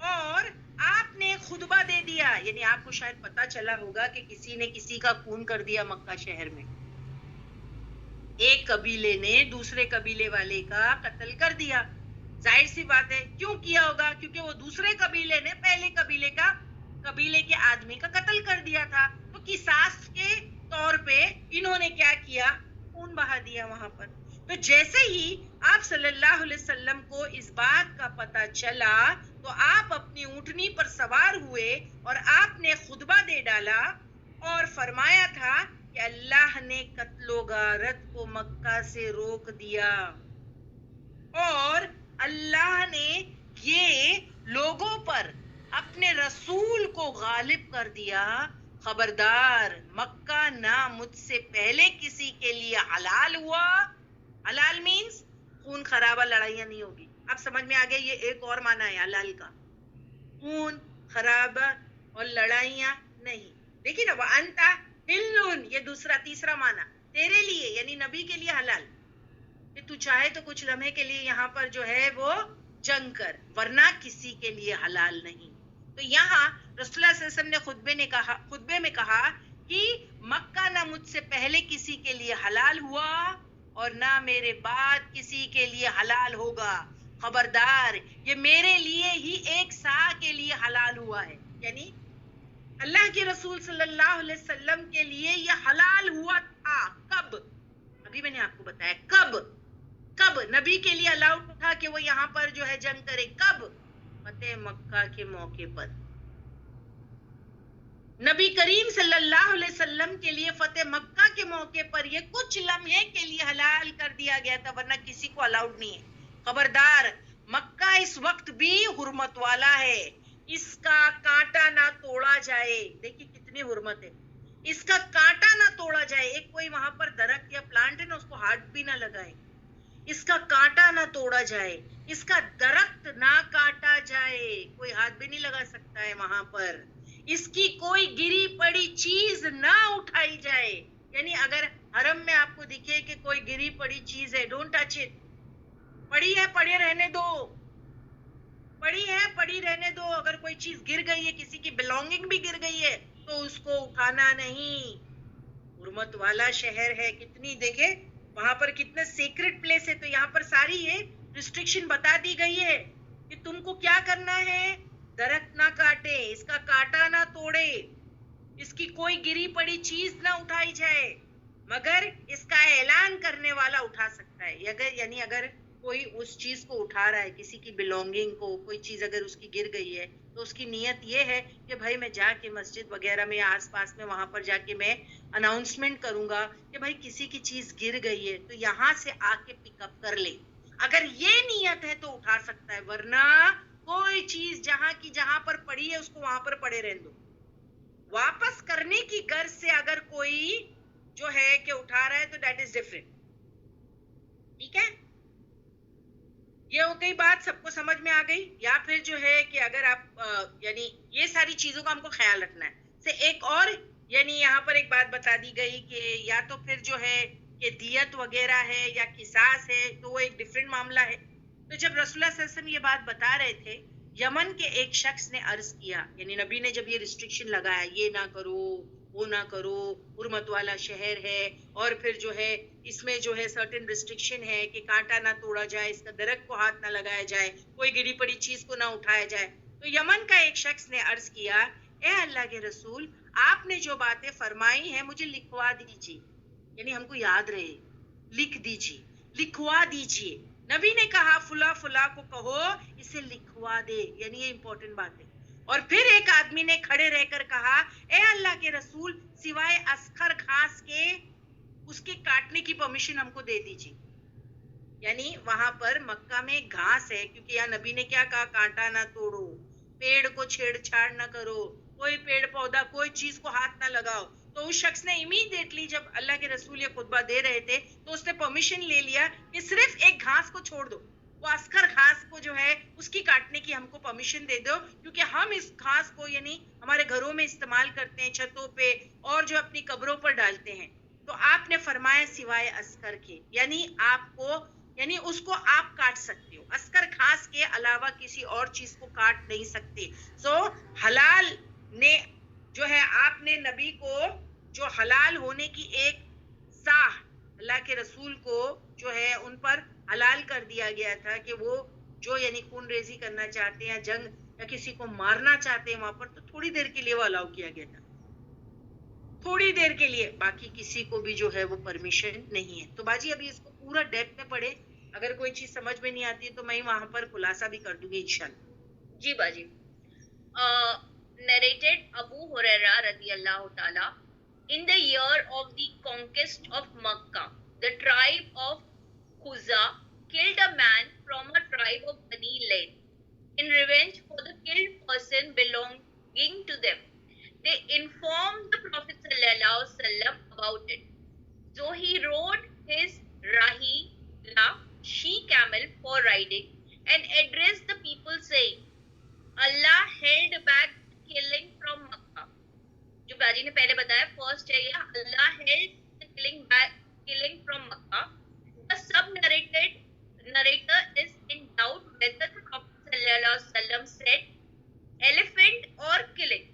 اور آپ نے خطبہ دے دیا، یعنی آپ کو شاید پتا چلا ہوگا کہ کسی نے کسی کا خون کر دیا مکہ شہر میں، ایک قبیلے نے دوسرے قبیلے والے کا قتل کر دیا، ظاہر سی بات ہے کیوں کیا ہوگا، کیونکہ وہ دوسرے قبیلے نے پہلے قبیلے کے آدمی کا قتل کر دیا تھا، تو قصاص کے طور پہ انہوں نے کیا کیا، خون بہا دیا وہاں پر۔ تو جیسے ہی آپ صلی اللہ علیہ وسلم کو اس بات کا پتا چلا تو آپ اپنی اونٹنی پر سوار ہوئے اور آپ نے خطبہ دے ڈالا اور فرمایا تھا کہ اللہ نے قتل و غارت کو مکہ سے روک دیا، اور اللہ نے یہ لوگوں پر اپنے رسول کو غالب کر دیا، خبردار مکہ نہ مجھ سے پہلے کسی کے لیے حلال ہوا، حلال مینز خون خرابہ لڑائیاں نہیں ہوگی۔ اب سمجھ میں آگیا یہ ایک اور معنی ہے حلال کا، خون خرابہ اور لڑائیاں نہیں۔ دیکھیے نا، وَأَنْتَ حِلٌّ، یہ تیسرا معنی تیرے لیے، یعنی نبی کے لیے حلال، کہ تو چاہے تو کچھ لمحے کے لیے یہاں پر جو ہے وہ جنگ کر، ورنہ کسی کے لیے حلال نہیں۔ تو یہاں رسول اللہ صلی اللہ علیہ وسلم نے خطبے میں کہا کہ مکہ نہ مجھ سے پہلے کسی کے لیے حلال ہوا اور نہ میرے بعد کسی کے لیے حلال ہوگا، خبردار یہ میرے لیے ہی ایک سا کے لیے حلال ہوا ہے، یعنی اللہ کے رسول صلی اللہ علیہ وسلم کے لیے یہ حلال ہوا تھا۔ کب؟ ابھی میں نے آپ کو بتایا کب نبی کے لیے الاؤڈ تھا کہ وہ یہاں پر جو ہے جنگ کرے، کب؟ فتح مکہ کے موقع پر۔ نبی کریم صلی اللہ علیہ وسلم کے لیے فتح مکہ کے موقع پر یہ کچھ لمحے کے لیے حلال کر دیا گیا تھا، ورنہ کسی کو الاؤڈ نہیں ہے۔ خبردار مکہ اس وقت بھی حرمت والا ہے، اس کا کانٹا نہ توڑا جائے۔ دیکھیے کتنی حرمت ہے، اس کا کانٹا نہ توڑا جائے۔ ایک کوئی وہاں پر درخت یا پلانٹ ہے نا، اس کو ہاتھ بھی نہ لگائے، اس کا کانٹا نہ توڑا جائے، اس کا درخت نہ کاٹا جائے، کوئی ہاتھ بھی نہیں لگا سکتا ہے وہاں پر، اس کی کوئی گری پڑی چیز نہ اٹھائی جائے، یعنی اگر حرم میں آپ کو دکھے کہ کوئی گری پڑی چیز ہے، ڈونٹ ٹچ اٹ، پڑی ہے پڑے رہنے دو، پڑی رہنے دو۔ اگر کوئی چیز گر گئی ہے، کسی کی بلونگنگ بھی گر گئی ہے، تو اس کو اٹھانا نہیں۔ حرمت والا شہر ہے، کتنی دیکھے وہاں پر کتنا سیکرٹ پلیس ہے، تو یہاں پر ساری یہ ریسٹرکشن بتا دی گئی ہے کہ تم کو کیا کرنا ہے، درخت نہ کاٹے، اس کا کانٹا نہ توڑے، اس کی کوئی گری پڑی چیز نہ اٹھائی جائے، مگر اس کا اعلان کرنے والا اٹھا سکتا ہے۔ یعنی اگر کوئی اس چیز کو اٹھا رہا ہے، کسی کی بلونگنگ کو، کوئی چیز اگر اس کی گر گئی ہے، تو اس کی نیت یہ ہے کہ بھائی میں جا کے مسجد وغیرہ میں آس پاس میں وہاں پر جا کے میں اناؤنسمنٹ کروں گا کہ بھائی کسی کی چیز گر گئی ہے، تو یہاں سے آ کے پک اپ کر لے۔ اگر یہ نیت ہے تو اٹھا سکتا ہے، ورنہ کوئی چیز جہاں پر پڑی ہے اس کو وہاں پر پڑے رہنے دو۔ واپس کرنے کی غرض سے اگر کوئی جو ہے کہ اٹھا رہا ہے تو دیٹ از ڈفرنٹ، ٹھیک ہے۔ یہ ہو گئی بات، سب کو سمجھ میں آ گئی؟ یا پھر جو ہے کہ اگر آپ یعنی یہ ساری چیزوں کا ہم کو خیال رکھنا ہے۔ سے ایک اور یعنی یہاں پر ایک بات بتا دی گئی کہ یا تو پھر جو ہے کہ دیت وغیرہ ہے یا قصاص ہے، تو وہ ایک ڈیفرنٹ معاملہ ہے۔ تو جب رسول اللہ صلی اللہ علیہ وسلم یہ بات بتا رہے تھے، یمن کے ایک شخص نے عرض کیا، یعنی نبی نے جب یہ ریسٹرکشن لگایا یہ نہ کرو وہ نہ کرو, حرمت والا شہر ہے, اور پھر جو ہے اس میں جو ہے سرٹن ریسٹرکشن ہے کہ کانٹا نہ توڑا جائے, اس کا درخت کو ہاتھ نہ لگایا جائے, کوئی گری پڑی چیز کو نہ اٹھایا جائے. تو یمن کا ایک شخص نے عرض کیا, اے اللہ کے رسول, آپ نے جو باتیں فرمائی ہیں مجھے لکھوا دیجیے, یعنی ہم کو یاد رہے, لکھ دیجیے, لکھوا دیجیے. نبی نے کہا فلاں فلاں کو کہو اسے لکھوا دے, یعنی یہ امپورٹنٹ بات ہے. اور پھر ایک آدمی نے کھڑے رہ کر کہا, اے اللہ کے رسول, سوائے اسخر گھاس کے اس کے کاٹنے کی پرمیشن ہم کو دے دیجیے. یعنی وہاں پر مکہ میں گھاس ہے, کیونکہ یہاں نبی نے کیا کہا, کانٹا نہ توڑو, پیڑ کو چھیڑ چھاڑ نہ کرو, کوئی پیڑ پودا کوئی چیز کو ہاتھ نہ لگاؤ. تو اس شخص نے امیڈیٹلی جب اللہ کے رسول یہ خطبہ دے رہے تھے تو اس نے پرمیشن لے لیا کہ صرف ایک گھاس کو چھوڑ دو, وہ اسخر گھاس کو جو ہے اس کی کاٹنے کی ہم کو پرمیشن دے دو, کیونکہ ہم اس گھاس کو یعنی ہمارے گھروں میں استعمال کرتے ہیں, چھتوں پہ اور جو اپنی قبروں پر ڈالتے ہیں. تو آپ نے فرمایا سوائے اسکر کے, یعنی آپ کو یعنی اس کو آپ کاٹ سکتے ہو, اسکر گھاس کے علاوہ کسی اور چیز کو کاٹ نہیں سکتے. سو حلال نے جو ہے آپ نے نبی کو جو حلال ہونے کی ایک ساہ اللہ کے رسول کو جو ہے ان پر حلال کر دیا گیا تھا کہ وہ جو یعنی خون ریزی کرنا چاہتے ہیں یا جنگ یا کسی کو مارنا چاہتے ہیں وہاں پر, تو تھوڑی دیر کے لیے وہ الاؤ کیا گیا تھا, تھوڑی دیر کے لیے, باقی کسی کو بھی جو ہے وہ پرمیشن نہیں ہے. تو باجی ابھی اس کو پورا ڈیپتھ میں پڑھے, اگر کوئی چیز سمجھ میں نہیں آتی تو میں وہاں پر خلاصہ بھی کر دوں گی انشاءاللہ.
جی باجی. Narrated Abu Huraira radiyallahu ta'ala, in the year of the conquest of Makkah, the tribe of Khuza killed a man from a tribe of Bani Layth in revenge for the killed person belonging to them. They informed the Prophet sallallahu alaihi wasallam about it. So he rode his rahila, she-camel, for riding and addressed the people saying, Allah held back killing from Makkah. جو باجی نے پہلے بتایا first ہے یہ, اللہ held the killing from Makkah. The sub-narrator is in doubt whether the Prophet sallallahu alaihi wasallam said elephant or killing,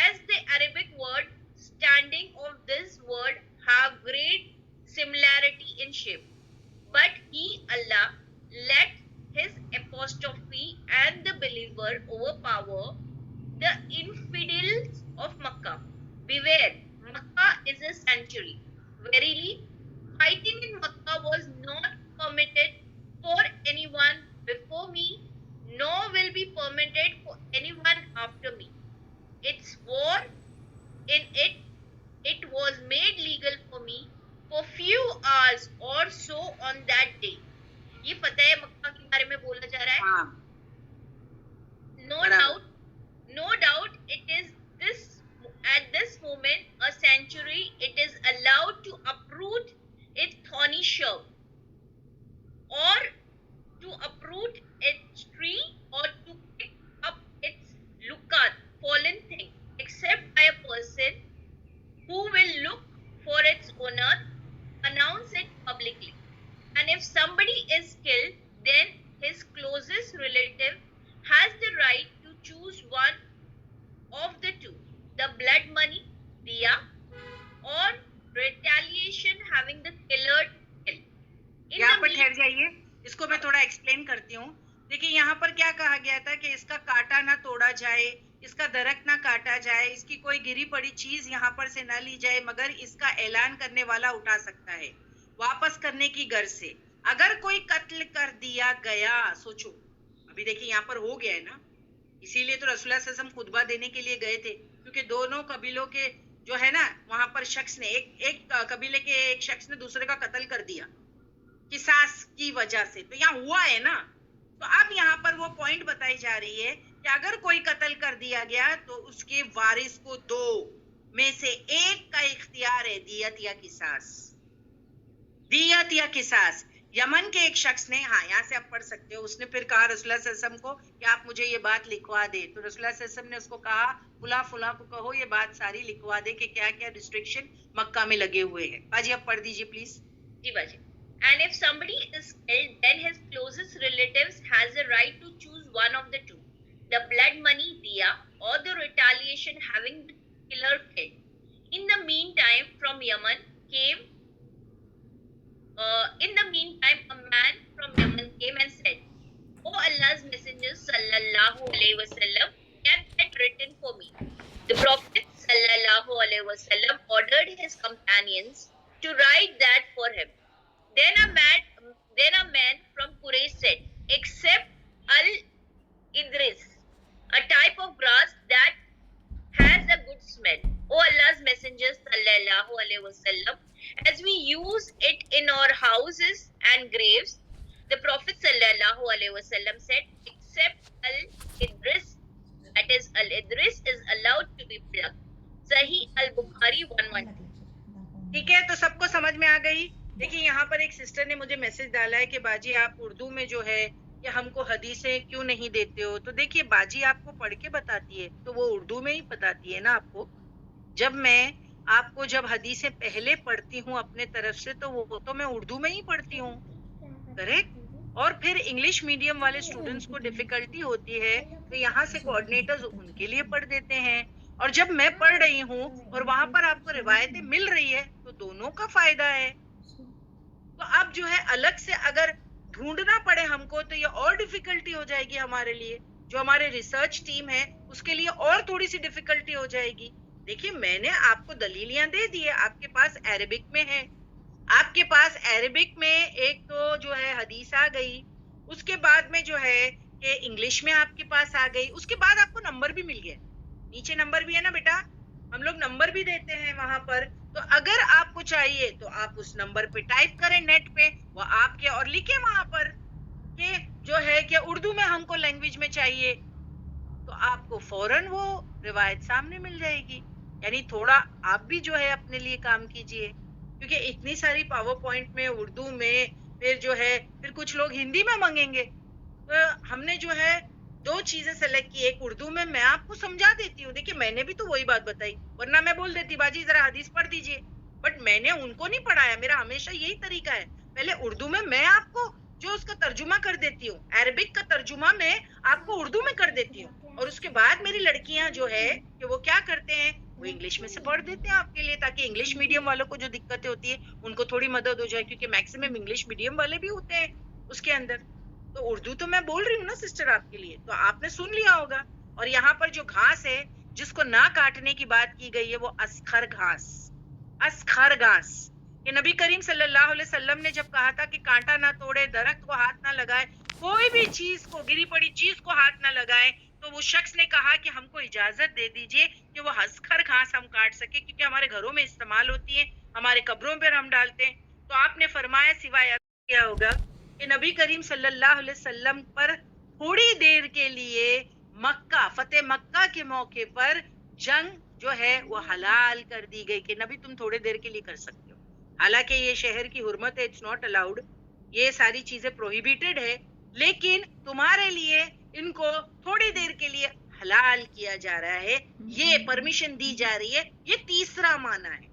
as the Arabic word standing of this word have great similarity in shape. But he, Allah, let his apostrophe and the believer overpower the infidels of Makkah. Beware, Makkah is a sanctuary. Verily, fighting in Makkah was not permitted for anyone before me, nor will be permitted for anyone after me. Its war in it was made legal for me for few hours or so on that day. یہ فتح مکہ کے بارے میں بولا جا رہا ہے. No doubt it is this at this moment a sanctuary. It is allowed to uproot its thorny shrub or to uproot its tree or to pick up its lukat, fallen thing, except by a person who will look for its owner, announce it publicly. And if somebody is killed, then his closest relative has the right to choose one of the two, the blood money, diya, or retaliation having the killer killed.
یہاں پر ٹھہر جائیے, اس کو میں تھوڑا explain کرتی ہوں. دیکھیں یہاں پر کیا کہا گیا تھا کہ اس کا کاٹا نہ توڑا جائے, اس کا درخت نہ کاٹا جائے, اس کی کوئی گری پڑی چیز یہاں پر سے نہ لی جائے, مگر اس کا اعلان کرنے والا اٹھا سکتا ہے واپس کرنے کی غرض سے. اگر کوئی قتل کر دیا گیا, سوچو ابھی دیکھیں یہاں پر ہو گیا ہے نا, اسی لیے تو رسول اللہ صلی اللہ علیہ وسلم خطبہ دینے کے لیے گئے تھے, کیونکہ دونوں قبیلوں کے جو ہے نا وہاں پر شخص نے ایک قبیلے کے ایک شخص نے دوسرے کا قتل کر دیا قصاص کی وجہ سے, تو یہاں ہوا ہے نا. تو اب یہاں پر وہ پوائنٹ بتائی جا رہی ہے کہ اگر کوئی قتل کر دیا گیا تو اس کے وارث کو دو میں سے ایک کا اختیار ہے دیت یا قصاص. دیت یا قصاص. یمن کے ایک شخص نے, ہاں یہاں سے آپ پڑھ سکتے ہو, اس نے پھر کہا رسول اللہ صلی اللہ علیہ وسلم کو کہ آپ مجھے یہ بات لکھوا دے. تو رسول اللہ صلی اللہ علیہ وسلم نے اس کو کہا فلاں فلاں کو کہو یہ بات ساری لکھوا دے کہ کیا کیا ریسٹرکشن مکہ میں لگے ہوئے ہیں. باجی آپ پڑھ دیجئے پلیز.
جی باجی. And if somebody is killed, then his closest relatives has the right to choose one of the two, the blood money diya or the retaliation having the killer killed. In the meantime, from Yemen came. In the meantime, a man from Yemen came and said, "O Allah's Messenger sallallahu alaihi wasallam, get that written for me." The Prophet sallallahu alaihi wasallam ordered his companions to write that for him. Then a man from Quraysh said, "Except al-idris, a type of grass that has a good smell. O Allah's Messenger sallallahu alaihi wasallam, as we use it in our houses and graves." The Prophet sallallahu alaihi wasallam said, "Except al-idris, that is al-idris is allowed to be plucked." Sahih al-Bukhari 112.
ٹھیک ہے, تو سب کو سمجھ میں آ گئی. دیکھیے یہاں پر ایک سسٹر نے مجھے میسج ڈالا ہے کہ باجی آپ اردو میں جو ہے کہ ہم کو حدیثیں کیوں نہیں دیتے ہو. تو دیکھیے باجی آپ کو پڑھ کے بتاتی ہے تو وہ اردو میں ہی بتاتی ہے نا آپ کو. جب میں آپ کو جب حدیثیں پہلے پڑھتی ہوں اپنے طرف سے تو وہ تو میں اردو میں ہی پڑھتی ہوں, کریکٹ. اور پھر انگلش میڈیم والے اسٹوڈنٹس کو ڈیفیکلٹی ہوتی ہے تو یہاں سے کوآرڈینیٹرز ان کے لیے پڑھ دیتے ہیں, اور جب میں پڑھ رہی ہوں اور وہاں پر آپ کو روایتیں مل رہی ہے تو دونوں کا فائدہ ہے. تو اب جو ہے الگ سے اگر ڈھونڈنا پڑے ہم کو تو یہ اور ڈیفیکلٹی ہو جائے گی ہمارے لیے, جو ہمارے ریسرچ ٹیم ہے اس کے لیے اور تھوڑی سی ڈیفیکلٹی ہو جائے گی. دیکھیے میں نے آپ کو دلیلیاں دے دی ہے, آپ کے پاس عربک میں ہے, آپ کے پاس عربک میں ایک تو جو ہے حدیث آ گئی, اس کے بعد میں جو ہے کہ انگلش میں آپ کے پاس آ گئی, اس کے بعد آپ کو نمبر بھی مل گیا, نیچے نمبر بھی ہے نا بیٹا, ہم لوگ نمبر بھی دیتے ہیں وہاں پر. تو اگر آپ کو چاہیے تو آپ اس نمبر پہ ٹائپ کریں نیٹ پہ, وہ آپ کے اور لکھیں وہاں پر کہ جو ہے کہ اردو میں ہم کو لینگویج میں چاہیے, تو آپ کو فوراً وہ روایت سامنے مل جائے گی. یعنی تھوڑا آپ بھی جو ہے اپنے لیے کام کیجئے, کیونکہ اتنی ساری پاور پوائنٹ میں اردو میں, پھر جو ہے پھر کچھ لوگ ہندی میں مانگیں گے. تو ہم نے جو ہے دو چیزیں سلیکٹ کی, ایک اردو میں آپ کو سمجھا دیتی ہوں. دیکھیے میں نے بھی تو وہی بات بتائی, ورنہ میں بول دیتی باجی ذرا حدیث پڑھ دیجئے, بٹ میں نے ان کو نہیں پڑھایا. میرا ہمیشہ یہی طریقہ ہے, پہلے اردو میں آپ کو جو اس کا ترجمہ کر دیتی ہوں, عربک کا ترجمہ میں آپ کو اردو میں کر دیتی ہوں, اور اس کے بعد میری لڑکیاں جو ہے کہ وہ کیا کرتے ہیں, وہ انگلش میں سے پڑھ دیتے ہیں آپ کے لیے, تاکہ انگلش میڈیم والوں کو جو دقتیں ہوتی ہے ان کو تھوڑی مدد ہو جائے, کیونکہ میکسیمم انگلش میڈیم والے بھی ہوتے ہیں اس کے اندر. تو اردو تو میں بول رہی ہوں نا سسٹر آپ کے لیے, تو آپ نے سن لیا ہوگا. اور یہاں پر جو گھاس ہے جس کو نہ کاٹنے کی بات کی گئی ہے وہ اسخر گھاس, اسخر گھاس, کہ نبی کریم صلی اللہ علیہ وسلم نے جب کہا تھا کہ کانٹا نہ توڑے, درخت کو ہاتھ نہ لگائے, کوئی بھی چیز کو, گری پڑی چیز کو ہاتھ نہ لگائے, تو وہ شخص نے کہا کہ ہم کو اجازت دے دیجئے کہ وہ اسخر گھاس ہم کاٹ سکے, کیونکہ ہمارے گھروں میں استعمال ہوتی ہے, ہمارے قبروں پر ہم ڈالتے ہیں. تو آپ نے فرمایا سوائے کیا ہوگا کہ نبی کریم صلی اللہ علیہ وسلم پر تھوڑی دیر کے لیے مکہ, فتح مکہ کے موقع پر جنگ جو ہے وہ حلال کر دی گئی, کہ نبی تم تھوڑے دیر کے لیے کر سکتے ہو. حالانکہ یہ شہر کی حرمت ہے, اٹس ناٹ الاؤڈ, یہ ساری چیزیں پروہیبیٹڈ ہے, لیکن تمہارے لیے ان کو تھوڑی دیر کے لیے حلال کیا جا رہا ہے, یہ پرمیشن دی جا رہی ہے. یہ تیسرا معنی ہے.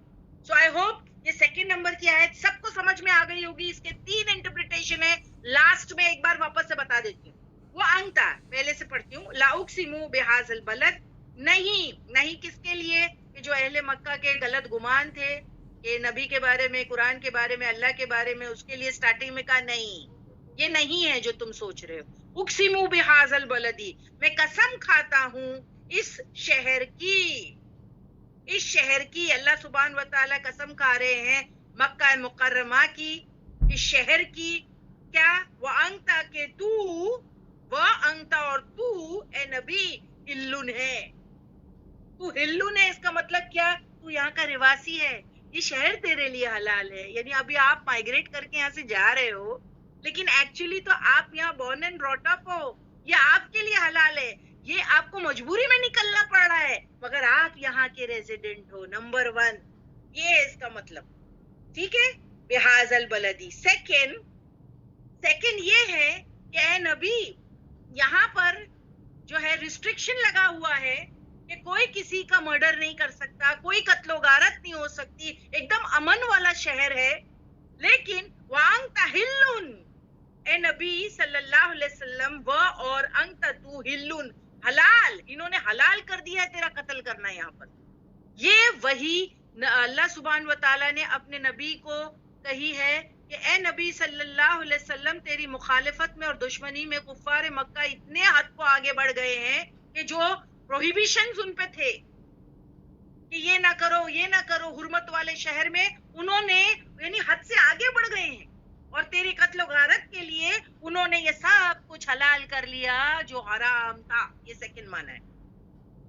سو آئی ہوپ یہ سیکنڈ نمبر کی آیت سب کو سمجھ میں آ گئی ہوگی. اس کے 3 انٹرپریٹیشن ہے, لاسٹ میں ایک بار واپس سے بتا دیتی ہوں. وہ انتا پہلے سے پڑھتی ہوں, لا اقسم بہذا البلد, نہیں کس کے لیے, کہ جو اہل مکہ کے غلط گمان تھے کہ نبی کے بارے میں, قرآن کے بارے میں, اللہ کے بارے میں, اس کے لیے سٹارٹنگ میں کہا نہیں, یہ نہیں ہے جو تم سوچ رہے ہو. اقسم بہذا البلد, میں قسم کھاتا ہوں اس شہر کی, اس شہر کی. اللہ سبحانہ و تعالیٰ قسم کھا رہے ہیں مکہ مکرمہ کی, اس شہر کی. کیا وَأَنْتَ, کہ تو, وَأَنْتَ اور تو اے نبی, ہلن ہے, تو ہلن ہے. اس کا مطلب کیا, تو یہاں کا رواسی ہے, یہ شہر تیرے لیے حلال ہے. یعنی ابھی آپ مائگریٹ کر کے یہاں سے جا رہے ہو, لیکن ایکچولی تو آپ یہاں بورن اینڈ براٹ اپ ہو, یہ آپ کے لیے حلال ہے, یہ آپ کو مجبوری میں نکلنا پڑ رہا ہے, مگر آپ یہاں کے ریزیڈنٹ ہو. نمبر 1 یہ ہے اس کا مطلب, ٹھیک ہے. بہذا البلدی. سیکنڈ یہ ہے کہ اے نبی, یہاں پر جو ہے ریسٹرکشن لگا ہوا ہے کہ کوئی کسی کا مرڈر نہیں کر سکتا, کوئی قتل و غارت نہیں ہو سکتی, ایک دم امن والا شہر ہے. لیکن وَأَنْتَ حِلٌّ, اے نبی صلی اللہ علیہ وسلم, و اور انت تو, حلال, انہوں نے حلال کر دیا ہے تیرا قتل کرنا یہاں پر. یہ وہی اللہ سبحان و تعالیٰ نے اپنے نبی کو کہی ہے کہ اے نبی صلی اللہ علیہ وسلم تیری مخالفت میں اور دشمنی میں کفار مکہ اتنے حد کو آگے بڑھ گئے ہیں کہ جو پروہیبیشنز ان پہ تھے کہ یہ نہ کرو یہ نہ کرو حرمت والے شہر میں، انہوں نے یعنی حد سے آگے بڑھ گئے ہیں، اور تیری قتل و غارت کے لیے انہوں نے یہ سب کچھ حلال کر لیا جو حرام تھا. یہ سیکنڈ معنی ہے.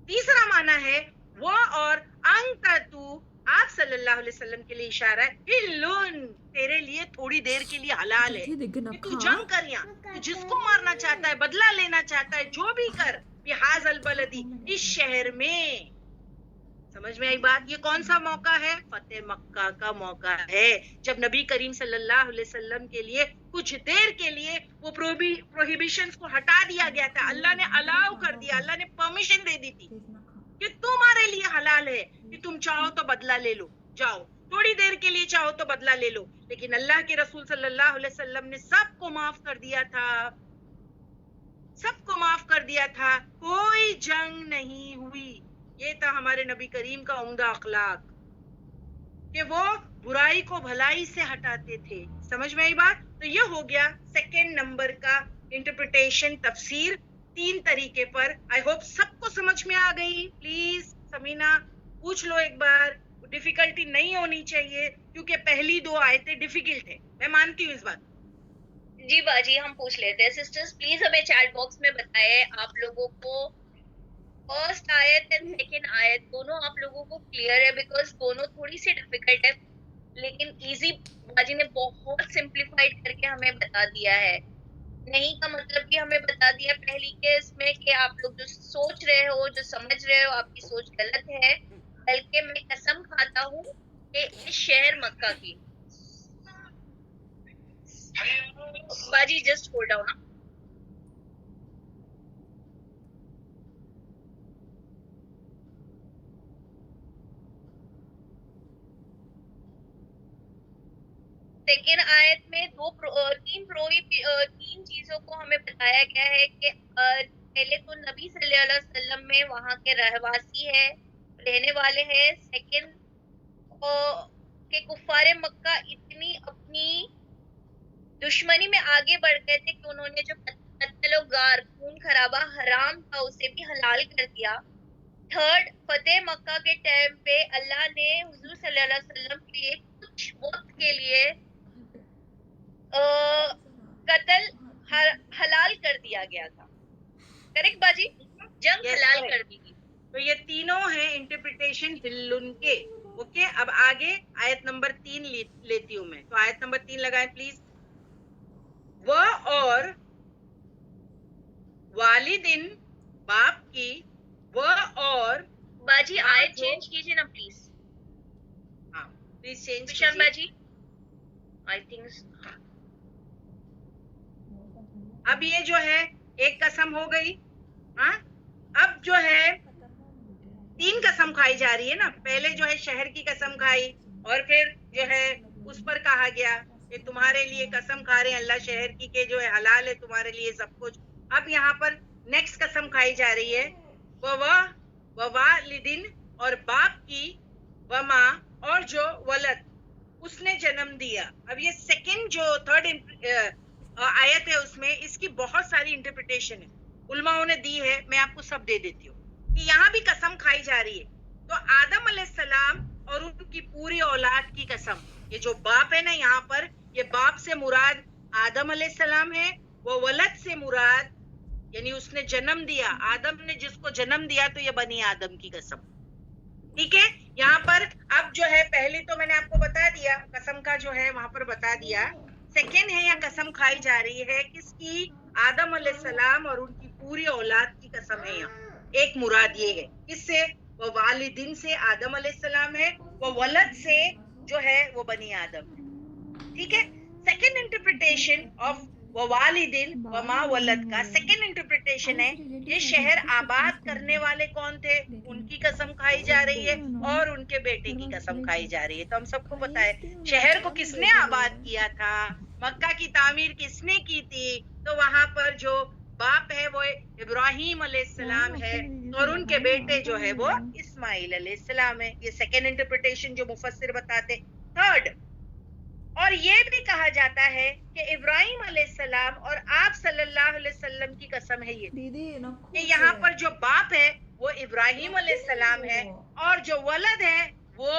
تیسرا معنی ہے وہ اور انت تو آپ صلی اللہ علیہ وسلم کے لیے اشارہ ہے، ہلون تیرے لیے تھوڑی دیر کے لیے حلال ہے کہ تو جنگ کر، یہاں تو جس کو مارنا چاہتا ہے بدلہ لینا چاہتا ہے جو بھی کر، بحاظ البلدی اس شہر میں. سمجھ میں آئی بات؟ یہ کون سا موقع ہے؟ فتح مکہ کا موقع ہے، جب نبی کریم صلی اللہ علیہ وسلم کے لیے کچھ دیر کے لیے وہ پروہیبیشنز کو ہٹا دیا گیا تھا. اللہ نے الاؤ کر دیا، اللہ نے پرمیشن دے دی تھی کہ تمہارے لیے حلال ہے کہ تم چاہو تو بدلہ لے لو، جاؤ تھوڑی دیر کے لیے چاہو تو بدلہ لے لو. لیکن اللہ کے رسول صلی اللہ علیہ وسلم نے سب کو معاف کر دیا تھا، سب کو معاف کر دیا تھا، کوئی جنگ نہیں ہوئی. یہ تھا ہمارے نبی کریم کا عمدہ اخلاق کہ وہ برائی کو بھلائی سے ہٹاتے تھے. سمجھ میں آئی بات؟ تو یہ ہو گیا سیکنڈ نمبر کا انٹرپریٹیشن، تفسیر 3 طریقے پر. آئی ہوپ سب کو سمجھ میں آ گئی. پلیز سمینا پوچھ لو ایک بار، ڈیفیکلٹی نہیں ہونی چاہیے کیونکہ پہلی 2 آیتیں ڈیفیکلٹ ہیں، میں مانتی ہوں اس بات.
جی باجی ہم پوچھ لیتے ہیں. سسٹرز پلیز ہمیں چیٹ باکس میں بتائیں آپ لوگوں کو فرسٹ آیت اینڈ سیکنڈ آیت دونوں آپ لوگوں کو کلیئر ہے، بیکاز دونوں تھوڑی سی ڈیفیکلٹ ہے لیکن ایزی باجی نے بہت سمپلیفائڈ کر کے ہمیں بتا دیا ہے. نہیں کا مطلب کہ ہمیں بتا دیا پہلی کیس میں کہ آپ لوگ جو سوچ رہے ہو، جو سمجھ رہے ہو، آپ کی سوچ غلط ہے، بلکہ میں قسم کھاتا ہوں کہ اس شہر مکہ کی. باجی جسٹ ہولڈ ڈاؤن. سیکنڈ آیت میں 3 چیزوں کو ہمیں بتایا گیا ہے کہ پہلے تو نبی صلی اللہ علیہ وسلم میں وہاں کے رہواسی ہے، رہنے والے ہیں. سیکنڈ کہ کفار مکہ اتنی اپنی دشمنی میں آگے بڑھ گئے تھے کہ انہوں نے جو قتل و غار خون خرابہ حرام تھا اسے بھی حلال کر دیا. تھرڈ فتح مکہ کے ٹائم پہ اللہ نے حضور صلی اللہ علیہ وسلم کے لیے کچھ وقت کے لیے قتل حلال کر دیا گیا تھا. کریکٹ باجی؟ جنگ حلال کر دی گئی.
تو یہ تینوں ہیں انٹرپریٹیشن ہلن کے. اوکے، اب آگے آیت نمبر 3 لیتی ہوں میں. تو آیت نمبر 3 لگائیں پلیز. وہ اور والدین باپ کی، وہ اور
باجی آیت چینج کیجیے نا پلیز.
ہاں پلیز چینج
وشال باجی آئی تھنک.
اب یہ جو ہے ایک قسم ہو گئی. ہاں اب جو ہے 3 قسم کھائی جا رہی ہے نا. پہلے جو ہے شہر کی قسم کھائی، اور پھر جو ہے اس پر کہا گیا کہ تمہارے لیے قسم کھا رہے ہیں اللہ شہر کی کہ جو ہے حلال ہے تمہارے لیے سب کچھ. اب یہاں پر نیکسٹ قسم کھائی جا رہی ہے والدین اور باپ کی، وما اور جو ولد اس نے جنم دیا. اب یہ سیکنڈ جو تھرڈ آیت ہے اس میں اس کی بہت ساری انٹرپریٹیشن ہے، علماء نے دی ہے. میں آپ کو سب دے دیتی ہوں کہ یہاں بھی قسم کھائی جا رہی ہے. تو آدم علیہ السلام اور ان کی پوری اولاد کی قسم. یہ جو باپ ہے نا یہاں پر، یہ باپ سے مراد آدم علیہ السلام ہے. وہ ولد سے مراد یعنی اس نے جنم دیا، آدم نے جس کو جنم دیا، تو یہ بنی آدم کی قسم. ٹھیک ہے، یہاں پر اب جو ہے پہلی تو میں نے آپ کو بتا دیا قسم کا جو ہے وہاں پر بتا دیا. سیکنڈ ہے یا قسم کھائی جا رہی ہے کس کی؟ آدم علیہ السلام اور ان کی پوری اولاد کی قسم ہے. یہاں ایک مراد یہ ہے کس سے؟ وہ والدین سے آدم علیہ السلام ہے، وہ ولد سے جو ہے وہ بنی آدم ہے. ٹھیک ہے، سیکنڈ انٹرپریٹیشن آف والدین وما ولد کا سیکنڈ انٹرپریٹیشن ہے یہ شہر آباد کرنے والے کون تھے ان کی قسم کھائی جا رہی ہے اور ان کے بیٹے کی قسم کھائی جا رہی ہے. تو ہم سب کو پتا ہے شہر کو کس نے آباد کیا تھا، مکہ کی تعمیر کس نے کی تھی. تو وہاں پر جو باپ ہے وہ ابراہیم علیہ السلام ہے اور ان کے بیٹے جو ہے وہ اسماعیل علیہ السلام ہے. یہ سیکنڈ انٹرپریٹیشن جو مفسر بتاتے. تھرڈ، اور یہ بھی کہا جاتا ہے کہ ابراہیم علیہ السلام اور آپ صلی اللہ علیہ وسلم کی قسم ہے یہ کہ یہاں پر جو باپ ہے وہ ابراہیم علیہ السلام ہے اور جو ولد ہے وہ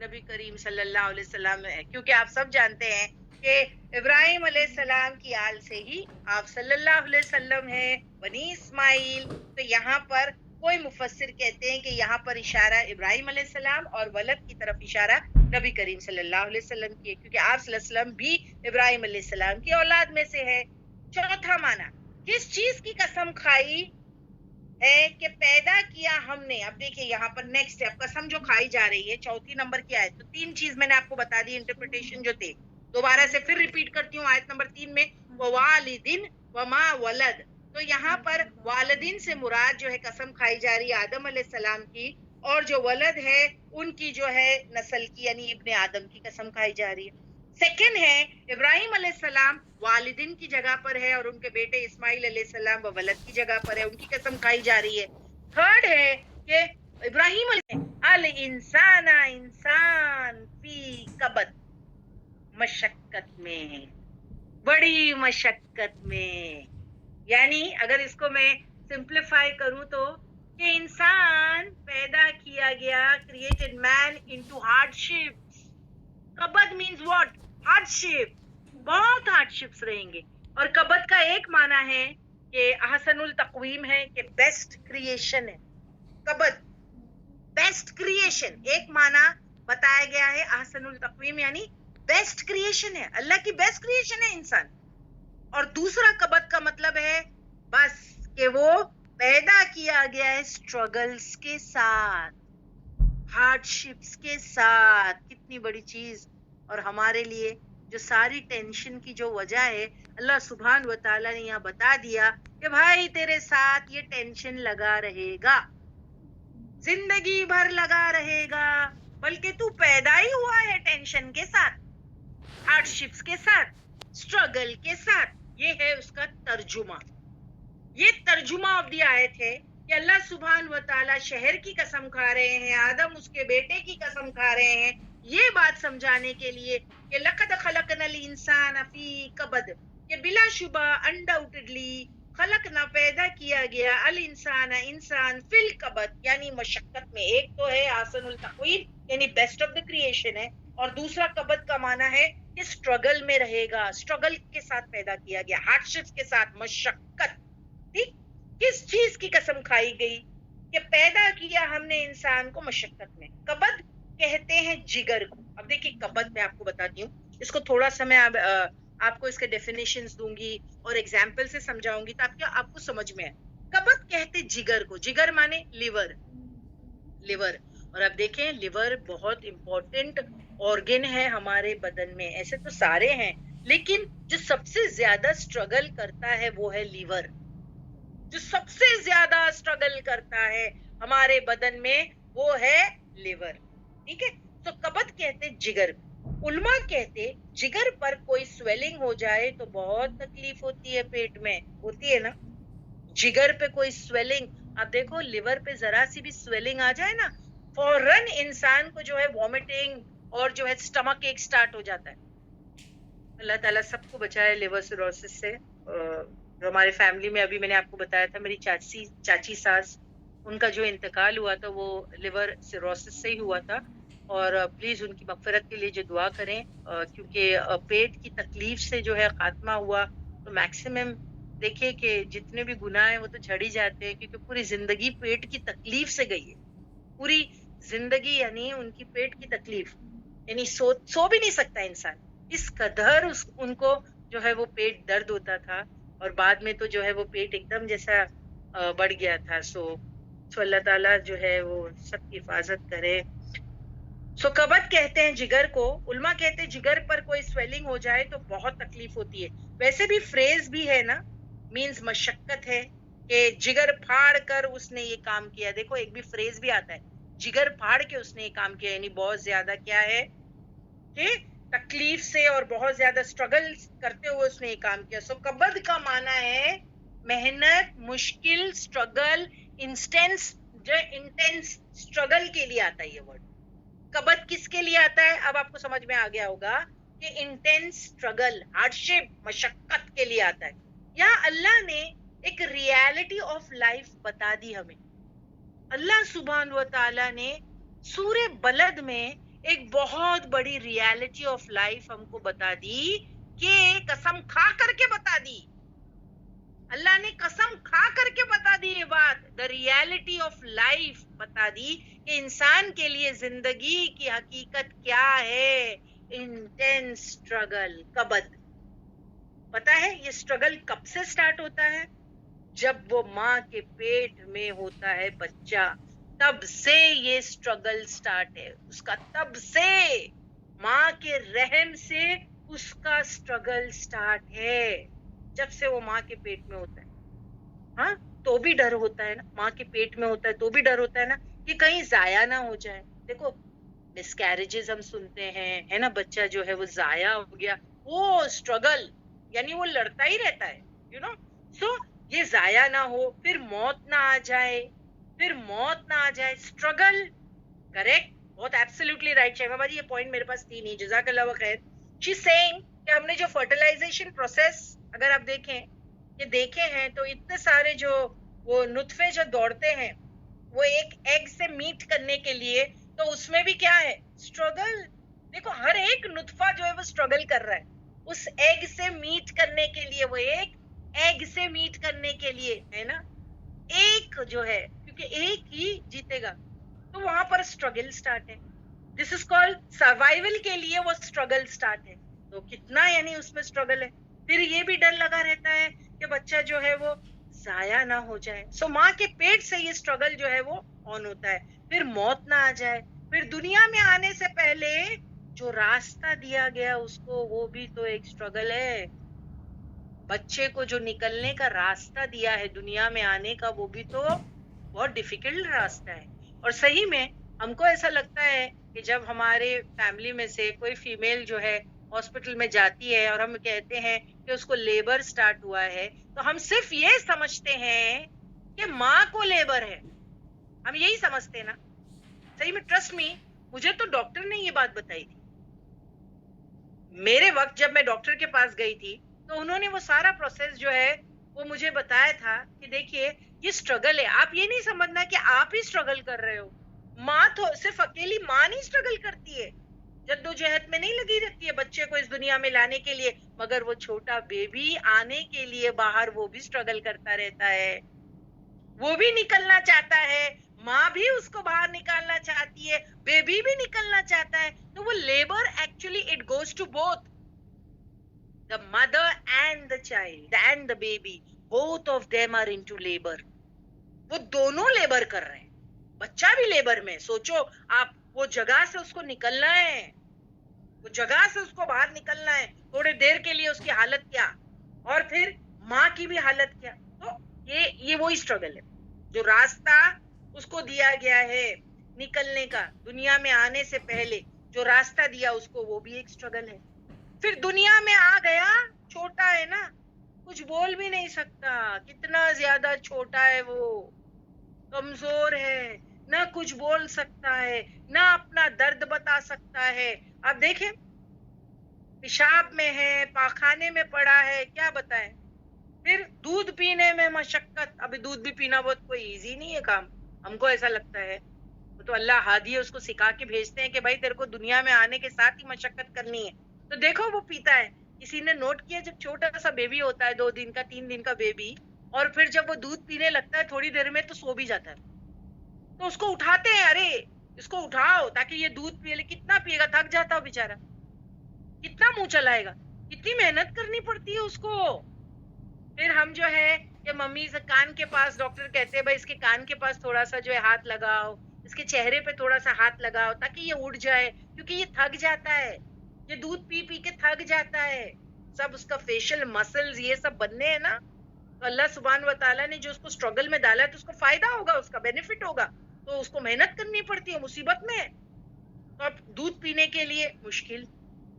نبی کریم صلی اللہ علیہ وسلم ہے. کیونکہ آپ سب جانتے ہیں کہ ابراہیم علیہ السلام کی آل سے ہی آپ صلی اللہ علیہ وسلم ہے، بنی اسماعیل. تو یہاں پر کوئی مفسر کہتے ہیں کہ یہاں پر اشارہ ابراہیم علیہ السلام اور ولد کی طرف اشارہ نبی کریم صلی اللہ علیہ وسلم کی ہے، کیونکہ آپ صلی اللہ علیہ وسلم بھی ابراہیم علیہ السلام کی اولاد میں سے ہے. چوتھا معنی، کس چیز کی قسم کھائی ہے کہ پیدا کیا ہم نے. اب دیکھیں یہاں پر نیکسٹ ہے، اب قسم جو کھائی جا رہی ہے چوتھی نمبر کی آیت. تو تین چیز میں نے آپ کو بتا دی انٹرپریٹیشن جو تھے. دوبارہ سے پھر ریپیٹ کرتی ہوں آیت نمبر 3 میں ووالدن وما ولد. تو یہاں پر والدین سے مراد جو ہے قسم کھائی جا رہی ہے آدم علیہ السلام کی، اور جو ولد ہے ان کی جو ہے نسل کی یعنی ابن آدم کی قسم کھائی جا رہی ہے. سیکنڈ ہے ابراہیم علیہ السلام والدین کی جگہ پر ہے اور ان کے بیٹے اسماعیل علیہ السلام ولد کی جگہ پر ہے، ان کی قسم کھائی جا رہی ہے. تھرڈ ہے کہ ابراہیم الانسان انسان فی کبد، مشقت میں، بڑی مشقت میں. یعنی اگر اس کو میں سمپلیفائی کروں تو کہ انسان پیدا کیا گیا، کریٹڈ مین انٹو ہارڈشپس. کبد مینز واٹ؟ ہارڈشپ. بہت ہارڈشپس رہیں گے. اور کبد کا ایک معنی ہے کہ احسن التقویم ہے، کہ بیسٹ کریشن ہے. کبد بیسٹ کریشن ایک معنی بتایا گیا ہے. احسن التقویم یعنی بیسٹ کریشن ہے، اللہ کی بیسٹ کریشن ہے انسان. اور دوسرا کبد کا مطلب ہے بس کہ وہ پیدا کیا گیا ہے اسٹرگلز کے ساتھ، ہارڈشپس کے ساتھ. کتنی بڑی چیز. اور ہمارے لیے جو ساری ٹینشن کی جو وجہ ہے اللہ سبحان و تعالیٰ نے یہاں بتا دیا کہ بھائی تیرے ساتھ یہ ٹینشن لگا رہے گا، زندگی بھر لگا رہے گا، بلکہ تو پیدا ہی ہوا ہے ٹینشن کے ساتھ، ہارڈشپس کے ساتھ، اسٹرگل کے ساتھ. یہ ہے اس کا ترجمہ. یہ ترجمہ آف دی آیت ہے کہ اللہ سبحان و تعالیٰ شہر کی قسم کھا رہے ہیں، آدم اس کے بیٹے کی قسم کھا رہے ہیں، یہ بات سمجھانے کے لیے کہ لقد خلقنا الانسان فی کبد، کہ بلا شبہ انڈاؤٹڈلی خلقنا پیدا کیا گیا الانسان انسان فی الکبد یعنی مشقت میں. ایک تو ہے احسن التقویم یعنی بیسٹ آف دا کریشن ہے، اور دوسرا کبد کا معنی ہے کہ اسٹرگل میں رہے گا، اسٹرگل کے ساتھ پیدا کیا گیا، ہارڈشپ کے ساتھ، مشقت. ٹھیک. کس چیز کی قسم کھائی گئی کہ پیدا کیا ہم نے انسان کو مشقت میں. کبد کہتے ہیں جگر کو. اب دیکھیں کبد میں آپ کو بتاتی ہوں، اس کو تھوڑا سا میں آپ کو اس کے ڈیفینیشنز دوں گی اور ایگزامپل سے سمجھاؤں گی تاکہ آپ کو سمجھ میں آئے. کبد کہتے جگر کو. جگر مانے لیور. لیور. اور اب دیکھیں لیور بہت امپورٹنٹ آرگن ہے ہمارے بدن میں. ایسے تو سارے ہیں لیکن جو سب سے زیادہ اسٹرگل کرتا ہے وہ ہے لیور. جو سب سے زیادہ اسٹرگل کرتا ہے ہمارے بدن میں وہ ہے لیور. ٹھیک ہے. تو کبد کہتے جگر. علماء کہتے جگر پر کوئی سویلنگ ہو جائے تو بہت تکلیف ہوتی ہے پیٹ میں. ہوتی ہے نا جگر پہ کوئی سویلنگ. اب دیکھو لیور پہ ذرا سی بھی سویلنگ آ جائے نا فوراً انسان کو جو ہے وومٹنگ اور جو ہے سٹمک ایک سٹارٹ ہو جاتا ہے. اللہ تعالیٰ سب کو بچائے لیور سیروسس سے. جو ہمارے فیملی میں ابھی میں نے آپ کو بتایا تھا میری چاچی ساس، ان کا جو انتقال ہوا تھا وہ لیور سیروسس سے ہی ہوا تھا. اور پلیز ان کی مغفرت کے لیے جو دعا کریں، کیونکہ پیٹ کی تکلیف سے جو ہے خاتمہ ہوا. تو میکسیمم دیکھیں کہ جتنے بھی گناہ ہیں وہ تو جھڑ ہی جاتے ہیں، کیونکہ پوری زندگی پیٹ کی تکلیف سے گئی ہے. پوری زندگی یعنی ان کی پیٹ کی تکلیف، یعنی سو بھی نہیں سکتا انسان، اس قدر ان کو جو ہے وہ پیٹ درد ہوتا تھا. اور بعد میں تو جو ہے وہ پیٹ ایک دم جیسا بڑھ گیا تھا. سو اللہ تعالیٰ جو ہے وہ سب کی حفاظت کرے. سو کبد کہتے ہیں جگر کو. علماء کہتے ہیں جگر پر کوئی سویلنگ ہو جائے تو بہت تکلیف ہوتی ہے. ویسے بھی فریز بھی ہے نا، مینز مشقت ہے کہ جگر پھاڑ کر اس نے یہ کام کیا. دیکھو ایک بھی فریز بھی آتا ہے جگر پھاڑ کے اس نے یہ کام کیا، یعنی بہت زیادہ کیا ہے کہ تکلیف سے اور بہت زیادہ سٹرگل کرتے ہوئے اس نے یہ کام کیا. سو کبد کا معنی ہے محنت، مشکل، سٹرگل، انسٹینس جو انٹینس اسٹرگل کے لیے آتا ہے یہ ورڈ. کبد کس کے لیے آتا ہے؟ اب آپ کو سمجھ میں آ گیا ہوگا کہ انٹینس اسٹرگل، ہارڈشپ، مشقت کے لیے آتا ہے. یہاں اللہ نے ایک ریالٹی آف لائف بتا دی ہمیں. اللہ سبحانہ و تعالیٰ نے سورہ بلد میں ایک بہت بڑی ریالٹی آف لائف ہم کو بتا دی، کہ قسم کھا کر کے بتا دی. اللہ نے قسم کھا کر کے بتا دی یہ بات، دا ریالٹی آف لائف بتا دی کہ انسان کے لیے زندگی کی حقیقت کیا ہے. انٹینس اسٹرگل، کبد. پتا ہے یہ اسٹرگل کب سے سٹارٹ ہوتا ہے؟ جب وہ ماں کے پیٹ میں ہوتا ہے بچہ، تب سے یہ اسٹرگل سٹارٹ ہے اس کا. تب سے ماں کے رحم سے اس کا اسٹرگل سٹارٹ ہے، جب سے وہ ماں کے پیٹ میں ہوتا ہے. ہاں تو بھی ڈر ہوتا ہے نا، ماں کے پیٹ میں ہوتا ہے تو بھی ڈر ہوتا ہے نا کہ کہیں ضائع نہ ہو جائے. دیکھو مس کیریجز ہم سنتے ہیں، ہے نا، بچہ جو ہے وہ ضائع ہو گیا، وہ اسٹرگل یعنی وہ لڑتا ہی رہتا ہے، یو نو. سو یہ ضائع نہ ہو، پھر موت نہ آ جائے، پھر موت نہ آ جائے. اسٹرگل، کریکٹ، بہت ایبسلیوٹلی رائٹ شیما باجی، یہ پوائنٹ میرے پاس تھی نہیں، جزاک اللہ خیر. شی سیئنگ کہ ہم نے جو فرٹیلائزیشن پروسیس اگر آپ دیکھیں کہ دیکھے ہیں تو اتنے سارے جو وہ نطفے جو دوڑتے ہیں وہ ایک ایگ سے میٹ کرنے کے لیے، تو اس میں بھی کیا ہے؟ اسٹرگل. دیکھو ہر ایک نطفہ جو ہے وہ اسٹرگل کر رہا ہے اس ایگ سے میٹ کرنے کے لیے، وہ ایک ایگ سے میٹ کرنے کے لیے، ہے نا. ایک جو ہے کیونکہ ایک ہی جیتے گا، تو وہاں پر اسٹرگل سٹارٹ ہے. دس از کالڈ سروائیول کے لیے وہ اسٹرگل سٹارٹ ہے. تو کتنا یعنی اس میں اسٹرگل ہے. پھر یہ بھی ڈر لگا رہتا ہے کہ بچہ جو ہے وہ ضائع نہ ہو جائے. سو ماں کے پیٹ سے یہ اسٹرگل جو ہے وہ آن ہوتا ہے. پھر موت نہ آ جائے، پھر دنیا میں آنے سے پہلے جو راستہ دیا گیا اس کو، وہ بھی تو ایک اسٹرگل ہے. بچے کو جو نکلنے کا راستہ دیا ہے دنیا میں آنے کا، وہ بھی تو بہت ڈیفیکلٹ راستہ ہے. اور صحیح میں ہم کو ایسا لگتا ہے کہ جب ہمارے فیملی میں سے کوئی فیمیل جو ہے ہاسپٹل میں جاتی ہے اور ہم کہتے ہیں کہ اس کو لیبر سٹارٹ ہوا ہے، تو ہم صرف یہ سمجھتے ہیں کہ ماں کو لیبر ہے. ہم یہی سمجھتے ہیں نا. صحیح میں ٹرسٹ می، مجھے تو ڈاکٹر نے یہ بات بتائی تھی. میرے وقت جب میں ڈاکٹر کے پاس گئی تھی تو انہوں نے وہ سارا پروسیس جو ہے وہ مجھے بتایا تھا کہ دیکھیے یہ اسٹرگل ہے. آپ یہ نہیں سمجھنا کہ آپ ہی اسٹرگل کر رہے ہو. ماں تو صرف اکیلی ماں نہیں اسٹرگل کرتی ہے، جدوجہد میں نہیں لگی رہتی ہے بچے کو اس دنیا میں لانے کے لیے، مگر وہ چھوٹا بیبی آنے کے لیے باہر وہ بھی اسٹرگل کرتا رہتا ہے. وہ بھی نکلنا چاہتا ہے، ماں بھی اس کو باہر نکالنا چاہتی ہے، بیبی بھی نکلنا چاہتا ہے. تو وہ labour actually it goes to both the mother and the child and the baby, both of them are into labor. وہ دونوں لیبر کر رہے ہیں. بچہ بھی لیبر میں. سوچو آپ، وہ جگہ سے اس کو نکلنا ہے، وہ جگہ سے اس کو باہر نکلنا ہے تھوڑے دیر کے لیے، اس کی حالت کیا، اور پھر ماں کی بھی حالت کیا. تو یہ وہی اسٹرگل ہے. جو راستہ اس کو دیا گیا ہے نکلنے کا دنیا میں آنے سے پہلے، جو راستہ دیا اس کو، وہ بھی ایک اسٹرگل ہے. پھر دنیا میں آ گیا، چھوٹا ہے نا، کچھ بول بھی نہیں سکتا، کتنا زیادہ چھوٹا ہے، وہ کمزور ہے، نہ کچھ بول سکتا ہے، نہ اپنا درد بتا سکتا ہے. آپ دیکھیں پیشاب میں ہے، پاخانے میں پڑا ہے، کیا بتائیں. پھر دودھ پینے میں مشقت. ابھی دودھ بھی پینا بہت کوئی ایزی نہیں ہے کام، ہم کو ایسا لگتا ہے. تو اللہ ہادی ہے، اس کو سکھا کے بھیجتے ہیں کہ بھائی تیرے کو دنیا میں آنے کے ساتھ ہی مشقت کرنی ہے. تو دیکھو وہ پیتا ہے. کسی نے نوٹ کیا جب چھوٹا سا بیبی ہوتا ہے، 2 دن کا 3 دن کا بیبی، اور پھر جب وہ دودھ پینے لگتا ہے تھوڑی دیر میں تو سو بھی جاتا ہے. تو اس کو اٹھاتے ہیں، ارے اس کو اٹھاؤ تاکہ یہ دودھ پیے. کتنا پیے گا، تھک جاتا ہو بیچارہ، کتنا منہ چلائے گا، کتنی محنت کرنی پڑتی ہے اس کو. پھر ہم جو ہے کہ ممی سے کان کے پاس، ڈاکٹر کہتے ہیں بھائی اس کے کان کے پاس تھوڑا سا جو ہے ہاتھ لگاؤ، اس کے چہرے پہ تھوڑا سا ہاتھ لگاؤ تاکہ یہ اٹھ جائے، کیونکہ یہ تھک جاتا ہے، یہ دودھ پی پی کے تھک جاتا ہے. سب اس کا فیشل مسلز یہ سب بننے ہیں نا. تو اللہ سبحانہ و تعالیٰ نے جو اس کو اسٹرگل میں ڈالا ہے تو اس کو فائدہ ہوگا، اس کا بینیفٹ ہوگا. تو اس کو محنت کرنی پڑتی ہے، مصیبت میں. تو اب دودھ پینے کے لیے مشکل.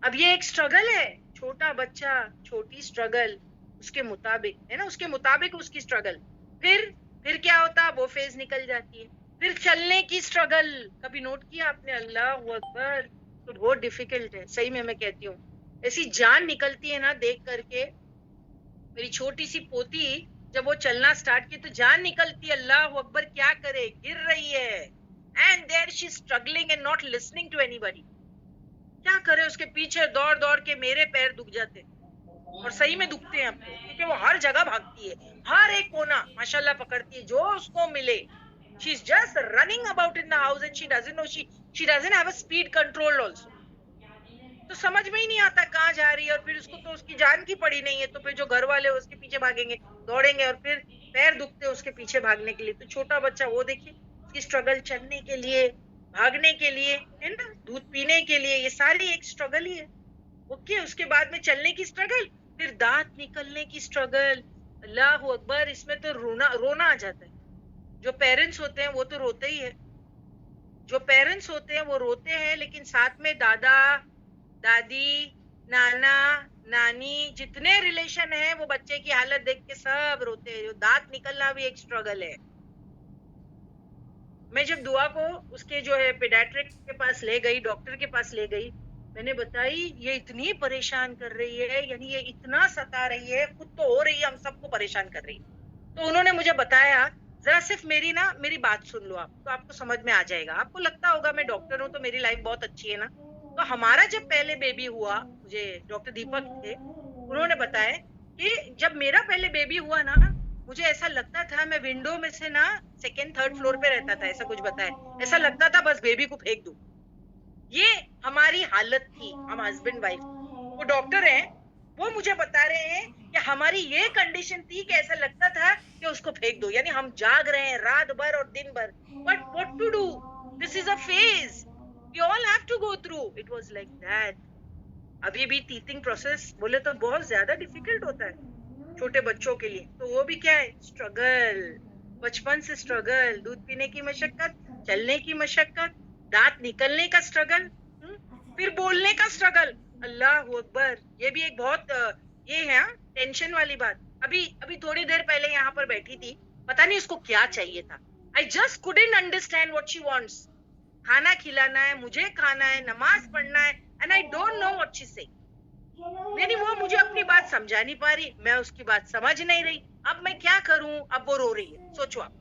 اب یہ ایک اسٹرگل ہے، چھوٹا بچہ، چھوٹی اسٹرگل اس کے مطابق ہے نا، اس کے مطابق اس کی اسٹرگل. پھر کیا ہوتا، وہ فیز نکل جاتی ہے. پھر چلنے کی اسٹرگل کبھی نوٹ کیا آپ نے؟ اللہ اکبر، تو بہت ڈیفیکلٹ ہے صحیح میں کہتی ہوں. ایسی جان نکلتی ہے نا دیکھ کر کے. میری چھوٹی سی پوتی جب وہ چلنا سٹارٹ کی تو جان نکلتی. اللہ اکبر، کیا کرے، گر رہی ہے. And there she struggling and not listening to anybody. کیا کرے، اس کے پیچھے دوڑ دوڑ کے میرے پیر دکھ جاتے، اور صحیح میں دکھتے ہیں اب تو، کیونکہ وہ ہر جگہ بھاگتی ہے، ہر ایک کونا ماشاءاللہ پکڑتی ہے جو اس کو ملے. She is just running about in the house and she doesn't know, she doesn't have a speed control also. تو سمجھ میں ہی نہیں آتا کہاں جا رہی ہے، اور پھر اس کو تو اس کی جان کی پڑی نہیں ہے، تو پھر جو گھر والے اس کے پیچھے بھاگیں گے، دوڑیں گے، اور پھر پیر دکھتے اس کے پیچھے بھاگنے کے لیے. تو چھوٹا بچہ وہ دیکھیے اس کی اسٹرگل، چلنے کے لیے، بھاگنے کے لیے، ہے نا، دودھ پینے کے لیے، یہ ساری ایک اسٹرگل ہی ہے. اوکے، اس کے بعد میں چلنے کی اسٹرگل، پھر دانت نکلنے کی اسٹرگل. اللہ اکبر، اس میں تو رونا آ جاتا ہے. جو پیرنٹس ہوتے ہیں وہ تو روتے ہی ہے، جو پیرنٹس ہوتے ہیں وہ روتے ہیں، لیکن ساتھ میں دادا دادی، نانا نانی، جتنے ریلیشن ہیں وہ بچے کی حالت دیکھ کے سب روتے ہیں. دانت نکلنا بھی ایک اسٹرگل ہے. میں جب دعا کو اس کے جو ہے پیڈیاٹرک کے پاس لے گئی، ڈاکٹر کے پاس لے گئی، میں نے بتائی یہ اتنی پریشان کر رہی ہے، یعنی یہ اتنا ستا رہی ہے، خود تو ہو رہی ہے، ہم سب کو پریشان کر رہی ہے. تو انہوں نے مجھے بتایا ذرا صرف میری بات سن لو، آپ تو آپ کو سمجھ میں آ جائے گا. آپ کو لگتا ہوگا میں ڈاکٹر ہوں تو میری لائف بہت اچھی ہے نا. تو ہمارا جب پہلے بیبی ہوا، مجھے ڈاکٹر دیپک تھے، انہوں نے بتایا کہ جب میرا پہلے بیبی ہوا نا، مجھے ایسا لگتا تھا میں ونڈو میں سے نا سیکنڈ تھرڈ فلور پہ رہتا تھا، ایسا کچھ بتایا، ایسا لگتا تھا بس بیبی کو پھینک دوں. یہ ہماری حالت تھی، ہم ہسبینڈ وائف. وہ ڈاکٹر ہیں، وہ مجھے بتا رہے ہیں کہ ہماری یہ کنڈیشن تھی کہ ایسا لگتا تھا کہ اس کو پھینک دو. یعنی ہم جاگ رہے ہیں رات بھر اور دن بھر. But what to do? This is a phase. We all have to go through. It was like that. ابھی بھی ٹیتھنگ پروسیس بولے تو بہت زیادہ ڈیفیکلٹ ہوتا ہے چھوٹے بچوں کے لیے. تو وہ بھی کیا ہے، اسٹرگل. بچپن سے اسٹرگل، دودھ پینے کی مشقت، چلنے کی مشقت، دانت نکلنے کا اسٹرگل، پھر بولنے کا اسٹرگل. اللہ اکبر، یہ بھی ایک بہت یہ ہے ٹینشن والی بات. ابھی تھوڑی دیر پہلے یہاں پر بیٹھی تھی، پتا نہیں اس کو کیا چاہیے تھا. I just couldn't understand what she wants. کھانا کھلانا ہے، مجھے کھانا ہے، نماز پڑھنا ہے، and I don't know what she's saying. یعنی وہ مجھے اپنی بات سمجھا نہیں پا رہی، میں اس کی بات سمجھ نہیں رہی. اب میں کیا کروں؟ اب وہ رو رہی ہے. سوچو آپ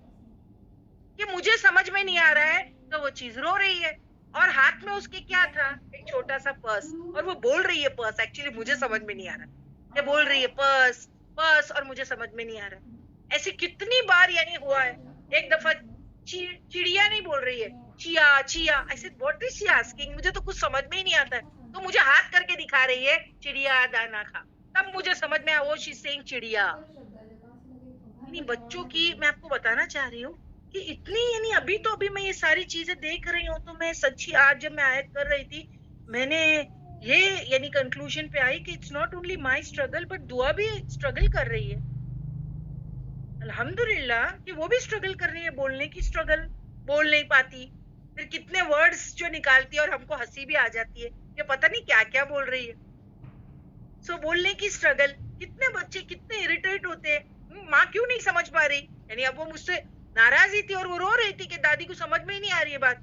کہ مجھے سمجھ میں نہیں آ رہا ہے تو وہ چیز رو رہی ہے، اور ہاتھ میں اس کے کیا تھا، ایک چھوٹا سا پرس، اور وہ بول رہی ہے پرس. ایکچولی مجھے سمجھ میں نہیں آ رہا، یہ بول رہی ہے پرس پرس، اور مجھے سمجھ میں نہیں آ رہا. ایسی کتنی بار یعنی ہوا ہے. ایک دفعہ چڑیا نہیں بول رہی ہے، چیا چیا. I said what is she asking؟ مجھے تو کچھ سمجھ میں ہی نہیں آتا ہے. تو مجھے ہاتھ کر کے دکھا رہی ہے چڑیا دانا کھا. تب مجھے سمجھ میں آیا وہ she's saying چڑیا. بچوں کی میں آپ کو بتانا چاہ رہی ہوں کہ اتنی، یعنی ابھی میں یہ ساری چیزیں دیکھ رہی ہوں تو میں سچی آج جب میں آیت کر رہی تھی میں نے یہ یعنی کنکلوژن پہ آئی کہ it's not only my struggle but دعا بھی اسٹرگل کر رہی ہے. الحمدللہ کہ وہ بھی اسٹرگل کر رہی ہے. بولنے کی اسٹرگل، بول نہیں پاتی، پھر کتنے ورڈز جو نکالتی ہے اور ہم کو ہنسی بھی آ جاتی ہے کہ پتہ نہیں کیا کیا بول رہی ہے. سو بولنے کی اسٹرگل. کتنے بچے کتنے اریٹیٹ ہوتے ہیں، ماں کیوں نہیں سمجھ پا رہی. یعنی اب وہ مجھ سے ناراض ہی تھی اور وہ رو رہی تھی کہ دادی کو سمجھ میں ہی نہیں آ رہی ہے بات.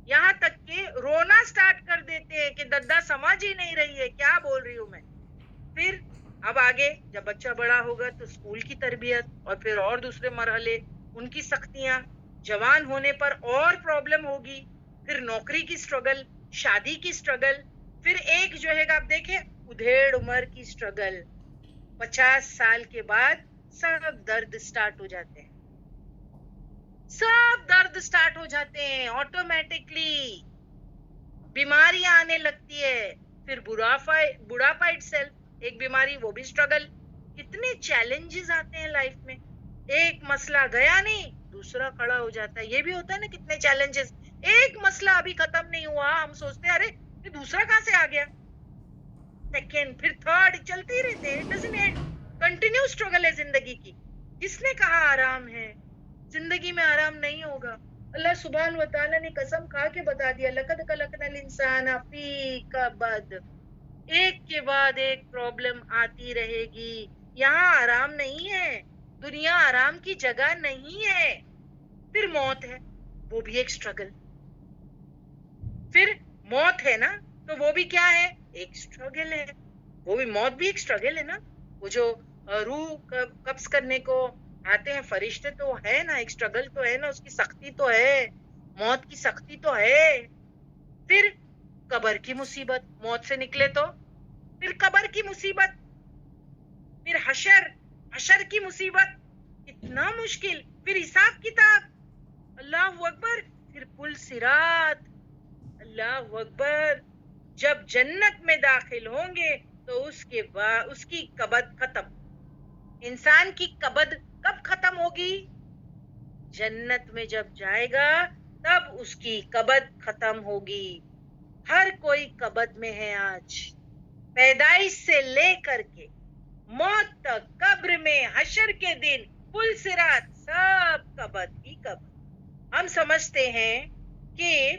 یہاں تک کہ رونا سٹارٹ کر دیتے ہیں کہ دادا سمجھ ہی نہیں رہی ہے کیا بول رہی ہوں میں. پھر اب آگے جب بچہ بڑا ہوگا تو اسکول کی تربیت، اور پھر اور دوسرے مرحلے، ان کی سختیاں، جوان ہونے پر اور پرابلم ہوگی، پھر نوکری کی اسٹرگل، شادی کی اسٹرگل، پھر ایک جو ہے گا آپ دیکھیں ادھیڑ عمر کی اسٹرگل. 50 سال کے بعد سب درد سٹارٹ ہو جاتے ہیں، سب درد سٹارٹ ہو جاتے ہیں آٹومیٹکلی. بیماریاں آنے لگتی ہے، پھر بڑھاپا اٹسیلف ایک بیماری، وہ بھی اسٹرگل. کتنے چیلنجز آتے ہیں لائف میں. ایک مسئلہ گیا نہیں دوسرا کھڑا ہو جاتا ہے. یہ بھی ہوتا ہے نا کتنے چیلنجز. ایک مسئلہ ابھی ختم نہیں ہوا، ہم سوچتے ہیں ارے یہ دوسرا کہاں سے آ گیا، سیکنڈ، پھر تھرڈ، چلتے ہی رہتے ہیں. ڈزنٹ اینڈ، کنٹینیو اسٹرگل ہے زندگی کی. کس نے کہا آرام ہے؟ زندگی میں آرام نہیں ہوگا. اللہ سبحان و تعالیٰ نے قسم کھا کے بتا دیا، لقد خلقنا الانسان فی کبد. ایک کے بعد ایک پرابلم آتی رہے گی. یہاں آرام نہیں ہے، دنیا آرام کی جگہ نہیں ہے. پھر موت ہے. وہ بھی ایک اسٹرگل. پھر موت ہے نا, تو وہ بھی کیا ہے, ایک اسٹرگل ہے. وہ بھی موت بھی ایک اسٹرگل ہے نا. وہ جو روح قبض کرنے کو آتے ہیں فرشتے, تو ہے نا, ایک اسٹرگل تو ہے نا, اس کی سختی تو ہے, موت کی سختی تو ہے. پھر قبر کی مصیبت, موت سے نکلے تو پھر قبر کی مصیبت, پھر حشر کی مصیبت, اتنا مشکل, پھر حساب کتاب, اللہ اکبر, پھر پل صراط, اللہ اکبر. جب جنت میں داخل ہوں گے تو اس کے بعد اس کی قبض ختم. انسان کی قبض کب ختم ہوگی؟ جنت میں جب جائے گا تب اس کی قبض ختم ہوگی. ہر کوئی قبض میں ہے آج, پیدائش سے لے کر کے موت تک, قبر میں, حشر کے دن, پل صراط, سب قبض ہی قبض. ہم سمجھتے ہیں کہ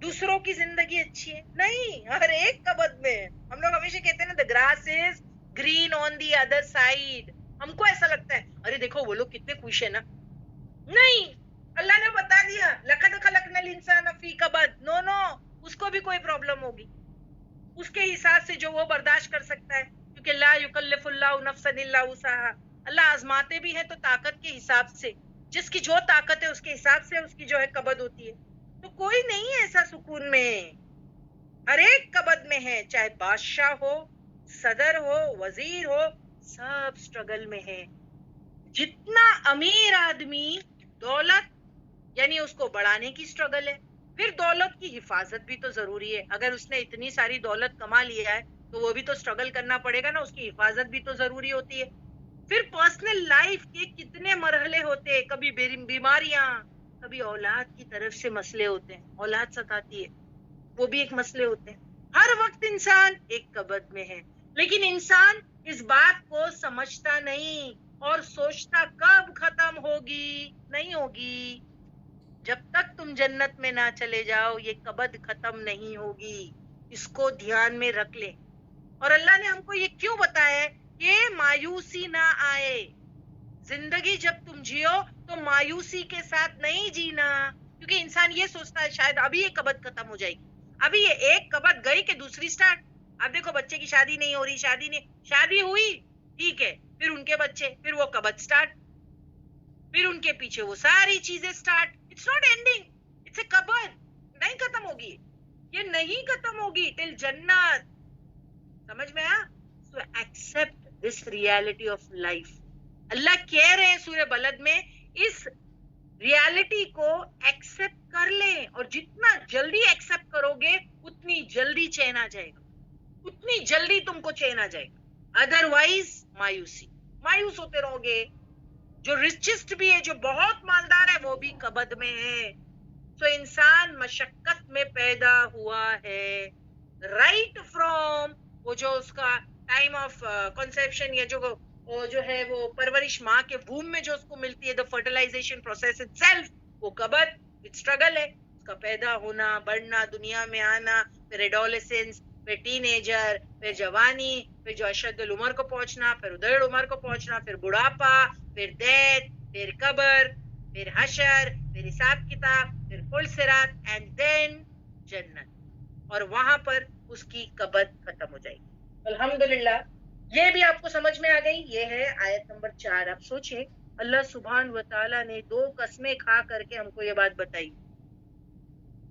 دوسروں کی زندگی اچھی ہے, نہیں, ہر ایک قبض میں. ہم لوگ ہمیشہ کہتے ہیں نا, the grass is green on the other side. ہم کو ایسا لگتا ہے, ارے دیکھو وہ لوگ کتنے خوش ہیں نا. نہیں, اللہ نے بتا دیا, لقد خلقنا الانسان فی کبد. نو نو, اس کو بھی کوئی پرابلم ہوگی, اس کے حساب سے جو وہ برداشت کر سکتا ہے, کیونکہ لا یکلف اللہ نفسا الا وسعها. اللہ آزماتے بھی ہے تو طاقت کے حساب سے, جس کی جو طاقت ہے اس کے حساب سے اس کی جو ہے قبض ہوتی ہے. تو کوئی نہیں ہے ایسا سکون میں, ہر ایک قبض میں ہے, چاہے بادشاہ ہو, صدر ہو, وزیر ہو, سب سٹرگل میں ہے. جتنا امیر آدمی, دولت یعنی اس کو بڑھانے کی سٹرگل ہے. پھر دولت کی حفاظت بھی تو ضروری ہے. اگر اس نے اتنی ساری دولت کما لیا ہے تو وہ بھی تو سٹرگل کرنا پڑے گا نا, اس کی حفاظت بھی تو ضروری ہوتی ہے. پھر پرسنل لائف کے کتنے مرحلے ہوتے ہیں, کبھی بیماریاں, کبھی اولاد کی طرف سے مسئلے ہوتے ہیں, اولاد ستاتی ہے, وہ بھی ایک مسئلے ہوتے ہیں. ہر وقت انسان ایک قبض میں ہے, لیکن انسان اس بات کو سمجھتا نہیں اور سوچتا کب ختم ہوگی. نہیں ہوگی, جب تک تم جنت میں نہ چلے جاؤ یہ قبض ختم نہیں ہوگی. اس کو دھیان میں رکھ لیں. اور اللہ نے ہم کو یہ کیوں بتایا ہے کہ مایوسی نہ آئے. زندگی جب تم جیو تو مایوسی کے ساتھ نہیں جینا, کیونکہ انسان یہ سوچتا ہے شاید ابھی یہ قبض ختم ہو جائے گی, ابھی یہ ایک قبض گئی کہ دوسری سٹارٹ. اب دیکھو بچے کی شادی نہیں ہو رہی, شادی ہوئی ٹھیک ہے, پھر ان کے بچے, پھر وہ قبض سٹارٹ, پھر ان کے پیچھے وہ ساری چیزیں start. It's not ending, it's a قبض, نہیں ختم ہوگی, یہ نہیں ختم ہوگی ٹل جنت. سمجھ میں آیا؟ So accept this reality of life. اللہ کہہ رہے ہیں سورہ بلد میں, اس ریالٹی کو ایکسپٹ کر لیں, اور جتنا جلدی ایکسپٹ کرو گے اتنی جلدی چین آ جائے گا, اتنی جلدی تم کو چین آ جائے گا. ادروائز مایوس ہوتے رہو گے. جو ریچسٹ بھی ہے, جو بہت مالدار ہے, وہ بھی قبض میں ہے. تو انسان مشقت میں پیدا ہوا ہے, رائٹ فرام وہ جو اس کا ٹائم آف کنسیپشن, یا جو ہے وہ پرورش ماں کے ووم میں جو اس کو ملتی ہے, دا فرٹیلائزیشن پروسیس اٹ سیلف, وہ قبض, اسٹرگل ہے. اس کا پیدا ہونا, بڑھنا, دنیا میں آنا, پھر ایڈولسنس, پھر ٹین ایجر, پھر جوانی, پھر جو اشد العمر کو پہنچنا, پھر ادھر عمر کو پہنچنا, پھر بڑھاپا, پھر ڈیتھ, پھر قبر, پھر حشر, پھر حساب کتاب, پھر پل صراط, اینڈ دین جنت. اور وہاں پر اس کی قبض ختم ہو جائے گی. الحمدللہ, یہ بھی آپ کو سمجھ میں آ گئی. یہ ہے آیت نمبر 4. آپ سوچیں, اللہ سبحان و تعالیٰ نے 2 قسمیں کھا کر کے ہم کو یہ بات بتائی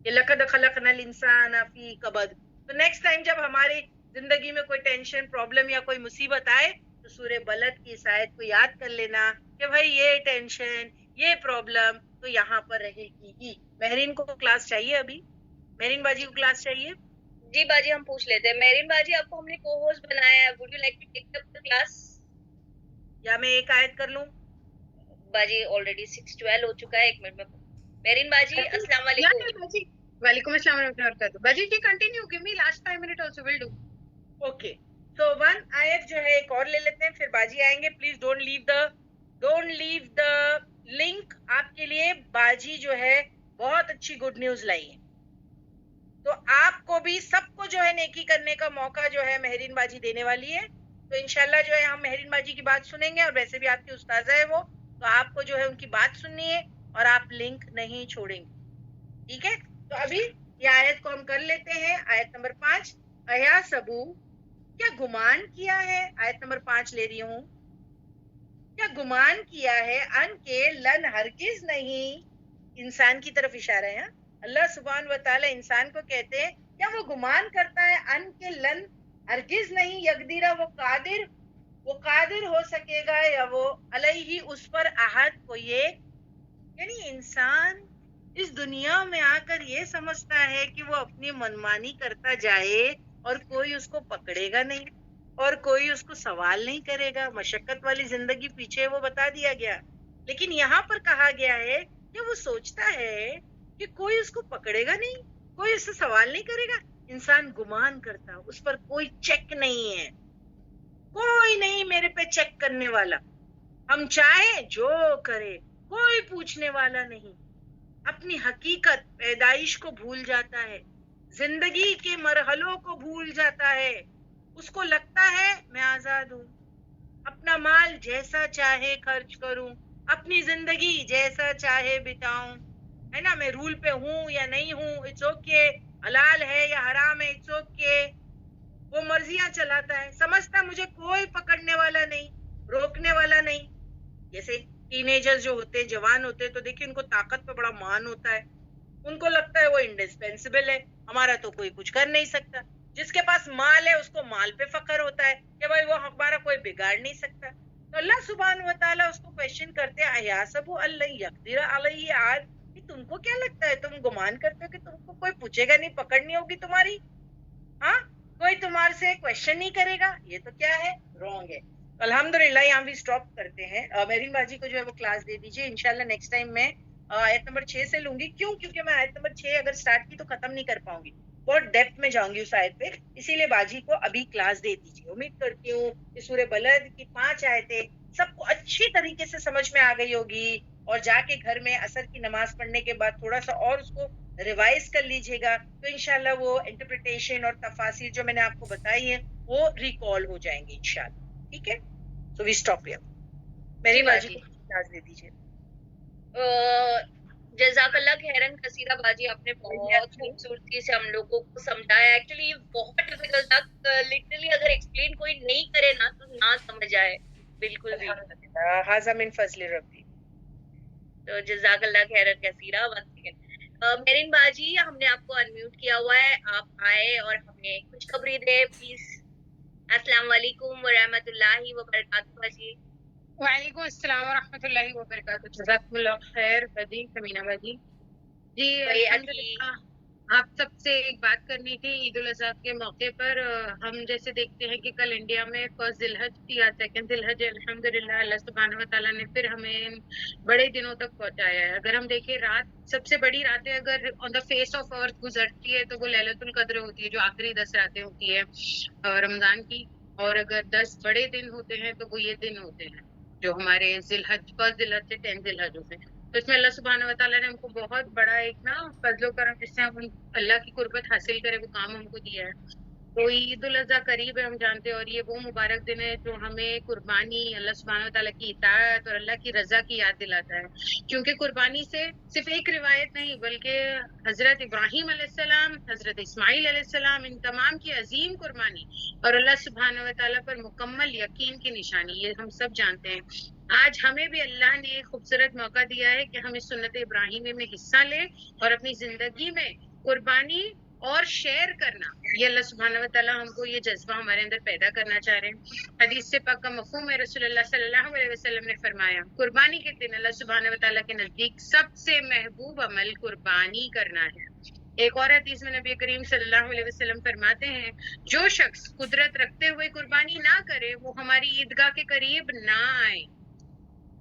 کہ لقد خلقنا الانسان فی کبد. تو نیکسٹ ٹائم جب ہماری زندگی میں کوئی ٹینشن, پرابلم یا کوئی مصیبت آئے تو سورہ بلد کی اس آیت کو یاد کر لینا کہ بھائی یہ ٹینشن, یہ پرابلم تو یہاں پر رہے گی ہی. مہرین کو کلاس چاہیے ابھی, مہرین باجی کو کلاس چاہیے.
جی باجی ہم پوچھ لیتے ہیں. مہرین باجی آپ کو ہم نے کو ہوسٹ بنایا ہے, would you like to take up the class?
یا میں ایک آیت کر لوں؟
باجی آلریڈی 6:12 ہو چکا ہے, 1 منٹ میں. مہرین باجی السلام علیکم.
وعلیکم السلام ورحمۃ اللہ وبرکاتہ. باجی ji continue, give me last 5 minute also, will do.
Okay, so 1 آیت جو ہے ایک اور لے لیتے ہیں, پھر باجی آئیں گے. Please don't leave the link. آپ کے لیے باجی جو ہے بہت اچھی گڈ نیوز لائی ہے, تو آپ کو بھی سب کو جو ہے نیکی کرنے کا موقع جو ہے مہرین باجی دینے والی ہے. تو انشاءاللہ جو ہے ہم مہرین باجی کی بات سنیں گے, اور ویسے بھی آپ کی استاذہ ہے وہ, تو آپ کو جو ہے ان کی بات سننی ہے. اور آپ لنک نہیں چھوڑیں گے. ٹھیک ہے, تو ابھی یہ آیت کو ہم کر لیتے ہیں. آیت نمبر 5, ایا سبو, کیا گمان کیا ہے, آیت نمبر 5 لے رہی ہوں, کیا گمان کیا ہے, ان کے لن ہرگز نہیں, انسان کی طرف اشارہ ہے. اللہ سبحانہ و تعالی انسان کو کہتے ہیں کیا وہ گمان کرتا ہے, ان کے لن ہرگز نہیں, یقدیرہ وہ قادر ہو سکے گا, یا وہ علیہ اس پر احد کوئی ایک, یعنی انسان اس دنیا میں آ کر یہ سمجھتا ہے کہ وہ اپنی منمانی کرتا جائے اور کوئی اس کو پکڑے گا نہیں اور کوئی اس کو سوال نہیں کرے گا. مشقت والی زندگی پیچھے وہ بتا دیا گیا, لیکن یہاں پر کہا گیا ہے کہ وہ سوچتا ہے کہ کوئی اس کو پکڑے گا نہیں, کوئی اس سے سوال نہیں کرے گا. انسان گمان کرتا, اس پر کوئی چیک نہیں ہے, کوئی نہیں میرے پہ چیک کرنے والا, ہم چاہے جو کرے, کوئی پوچھنے والا نہیں. اپنی حقیقت پیدائش کو بھول جاتا ہے, زندگی کے مرحلوں کو بھول جاتا ہے. اس کو لگتا ہے میں آزاد ہوں, اپنا مال جیسا چاہے خرچ کروں, اپنی زندگی جیسا چاہے بتاؤں, ہے نا, میں رول پہ ہوں یا نہیں ہوں, اٹس اوکے, حلال ہے یا حرام ہے, اٹس اوکے, وہ مرضیاں چلاتا ہے, سمجھتا مجھے کوئی پکڑنے والا نہیں, روکنے والا نہیں. جیسے ٹینیجر جو ہوتے ہیں, جوان ہوتے ہیں, تو دیکھیں ان کو طاقت پہ بڑا مان ہوتا ہے, ان کو لگتا ہے وہ انڈسپینسیبل ہے, ہمارا تو کوئی کچھ کر نہیں سکتا. جس کے پاس مال ہے اس کو مال پہ فخر ہوتا ہے کہ بھائی وہ ہمارا کوئی بگاڑ نہیں سکتا. تو اللہ سبحانہ و تعالیٰ اس کو کویشچن کرتے ہیں, ایحسب اللہ یقدر علیہ احد, کہ تم کو کیا لگتا ہے, تم گمان کرتے ہو کہ تم کو کوئی پوچھے گا نہیں, پکڑنی ہوگی تمہاری, ہاں, کوئی تمہارے سے کویشچن نہیں کرے گا, یہ تو کیا ہے, رانگ ہے. الحمدللہ یہاں بھی اسٹاپ کرتے ہیں. میرین باجی کو جو ہے وہ کلاس دے دیجیے, انشاءاللہ نیکسٹ ٹائم میں آیت نمبر 6 سے لوں گی. کیوں, کیونکہ میں آیت نمبر 6 اگر سٹارٹ کی تو ختم نہیں کر پاؤں گی, بہت ڈیپتھ میں جاؤں گی اس آیت پہ, اسی لیے باجی کو ابھی کلاس دے دیجیے. امید کرتی ہوں کہ سورہ بلد کی 5 آیتیں سب کو اچھی طریقے سے سمجھ میں آ گئی ہوگی, اور جا کے گھر میں عصر کی نماز پڑھنے کے بعد تھوڑا سا اور اس کو ریوائز کر لیجیے گا, تو انشاءاللہ وہ انٹرپریٹیشن اور تفاسیر جو میں نے آپ کو بتائی ہیں وہ ریکال ہو جائیں گے انشاءاللہ. ٹھیک ہے, سو وی اسٹاپ ہیئر. میری باجی کو کلاس دے دیجیے.
جزاک اللہ خیرن کثیرہ باجی, آپ نے بہت خوبصورتی سے ہم لوگوں کو سمجھایا. ایکچولی یہ بہت ڈیفیکلٹ تھا, لٹرلی اگر ایکسپلین کوئی نہیں کرے نا تو نہ سمجھ آئے بالکل بھی.
ھذا من فضل ربی.
تو جزاک اللہ خیرن کثیرہ. ون سیکنڈ, میرین باجی ہم نے آپ کو انمیوٹ کیا ہوا ہے, آپ آئے اور ہمیں خوشخبری دے پلیز. السلام علیکم ورحمۃ اللہ وبرکاتہ باجی.
وعلیکم السلام ورحمۃ اللہ وبرکاتہ. جزاکم اللہ خیر بدی سمینہ باجی. جی الحمدللہ, آپ سب سے ایک بات کرنی تھی. عید الاضحیٰ کے موقع پر ہم جیسے دیکھتے ہیں کہ کل انڈیا میں فرسٹ ذی الحج تھی, آج سیکنڈ ذی الحج ہے. الحمدللہ اللہ سبحانہ و تعالیٰ نے پھر ہمیں بڑے دنوں تک پہنچایا ہے. اگر ہم دیکھیں رات, سب سے بڑی راتیں اگر آن دا فیس آف ارتھ گزرتی ہے تو وہ لیلۃ القدر ہوتی ہے, جو آخری 10 راتیں ہوتی ہے رمضان کی. اور اگر 10 بڑے دن ہوتے ہیں تو وہ یہ دن ہوتے ہیں جو ہمارے ذی الحج, فرسٹ ذی الحج سے 10 ذی الحج ہوتے ہیں. تو اس میں اللہ سبحانہ و تعالیٰ نے ہم کو بہت بڑا ایک نا فضل و کرم, جس سے ہم اللہ کی قربت حاصل کرے, وہ کام ہم کو دیا ہے. تو عید الاضحیٰ قریب ہے, ہم جانتے ہیں, اور یہ وہ مبارک دن ہے جو ہمیں قربانی, اللہ سبحانہ و تعالیٰ کی اطاعت اور اللہ کی رضا کی یاد دلاتا ہے. کیونکہ قربانی سے صرف ایک روایت نہیں بلکہ حضرت ابراہیم علیہ السلام, حضرت اسماعیل علیہ السلام, ان تمام کی عظیم قربانی اور اللہ سبحانہ و تعالیٰ پر مکمل یقین کی نشانی, یہ ہم سب جانتے ہیں. آج ہمیں بھی اللہ نے ایک خوبصورت موقع دیا ہے کہ ہم اس سنت ابراہیمی میں حصہ لیں اور اپنی زندگی میں قربانی اور شیئر کرنا, یہ اللہ سبحانہ و تعالیٰ ہم کو یہ جذبہ ہمارے اندر پیدا کرنا چاہ رہے ہیں. حدیث سے پاک کا مفہوم ہے, رسول اللہ صلی اللہ علیہ وسلم نے فرمایا قربانی کے دن اللہ سبحانہ و تعالیٰ کے نزدیک سب سے محبوب عمل قربانی کرنا ہے. ایک اور حدیث میں نبی کریم صلی اللہ علیہ وسلم فرماتے ہیں جو شخص قدرت رکھتے ہوئے قربانی نہ کرے وہ ہماری عیدگاہ کے قریب نہ آئے.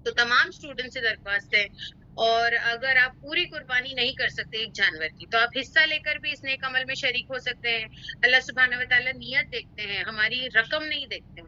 تو تمام اسٹوڈنٹ سے درخواست ہے, اور اگر آپ پوری قربانی نہیں کر سکتے ایک جانور کی تو آپ حصہ لے کر بھی اس نیک عمل میں شریک ہو سکتے ہیں. اللہ سبحانہ و تعالیٰ نیت دیکھتے ہیں, ہماری رقم نہیں دیکھتے ہیں.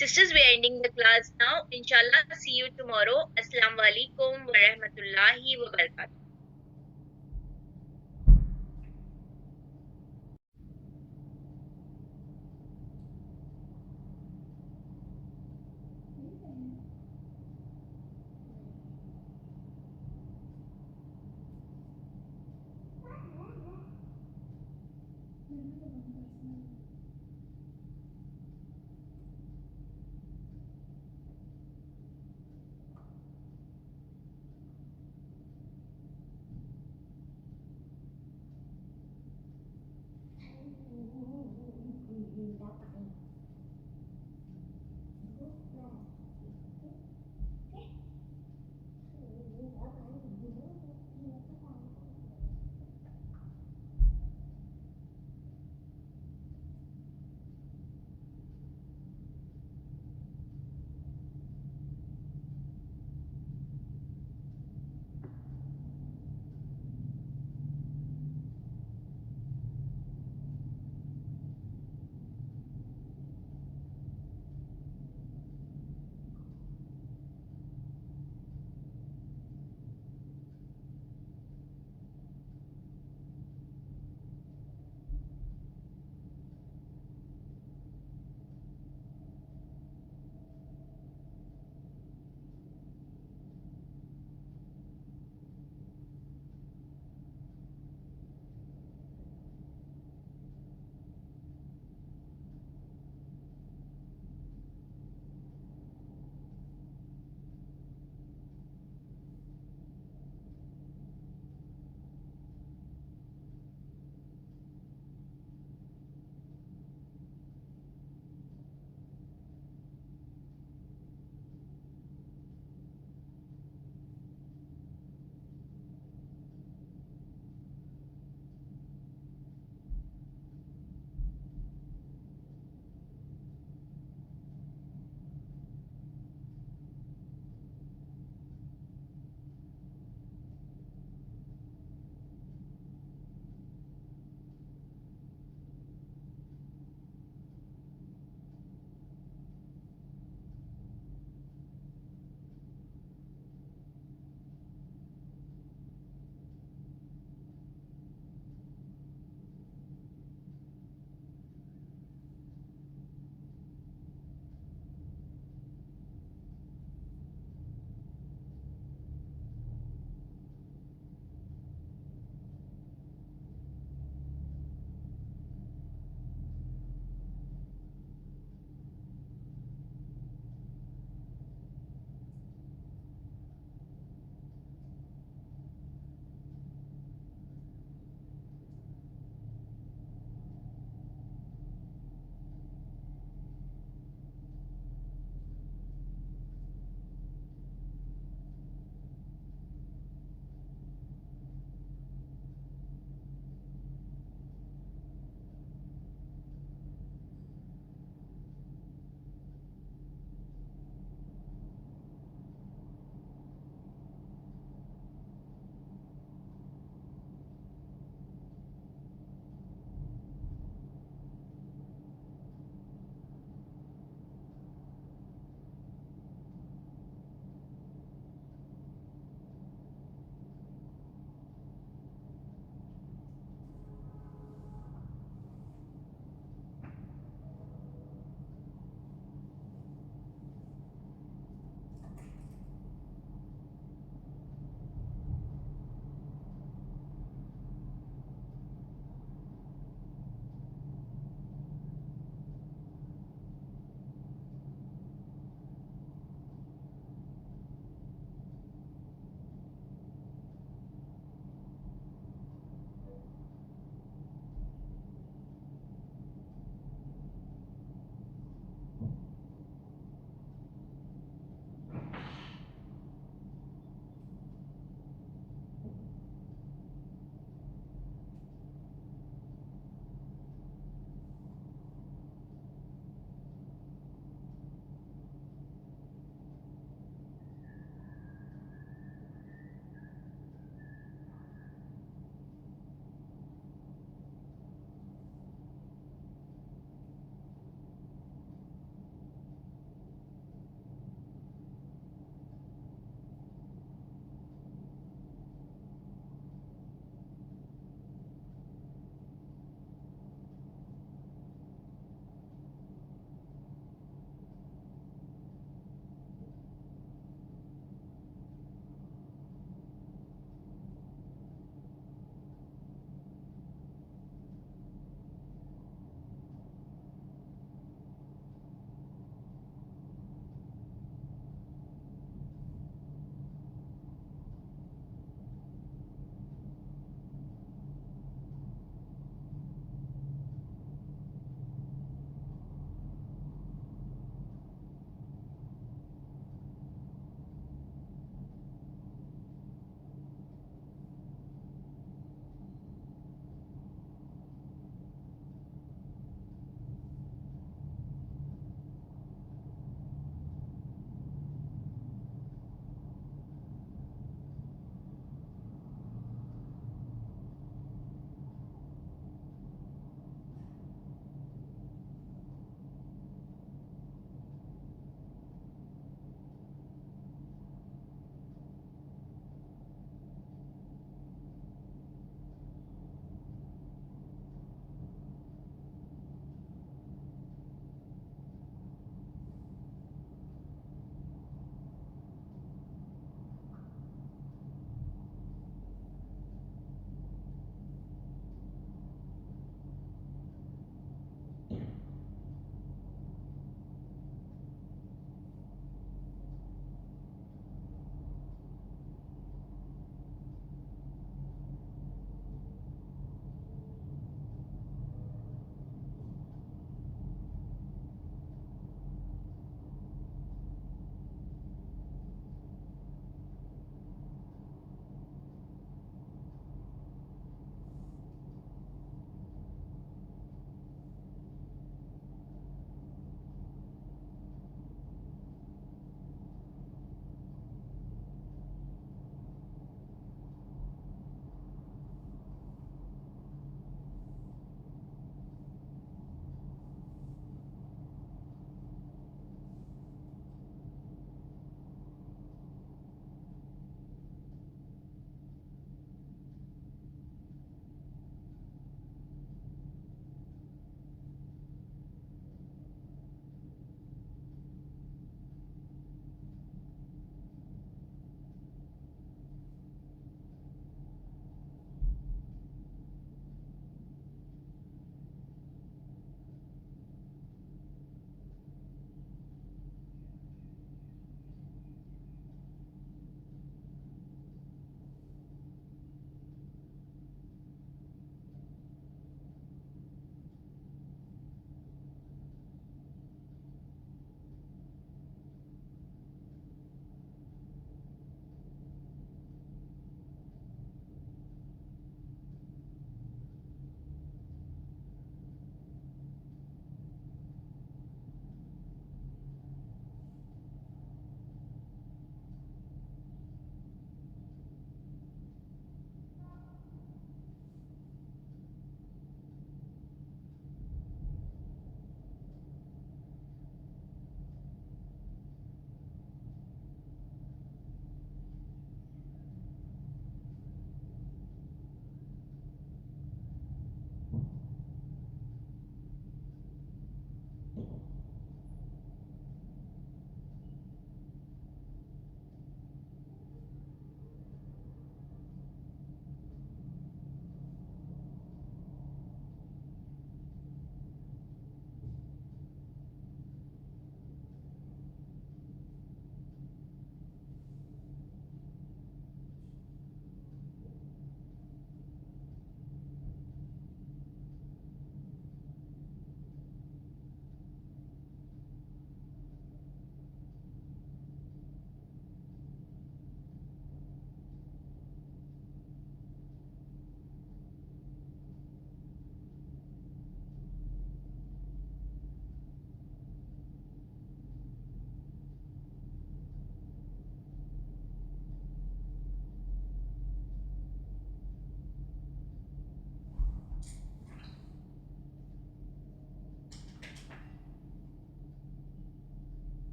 sisters we are ending the class now. Inshallah see you tomorrow. Assalamu alaikum wa rahmatullahi wa barakatuh.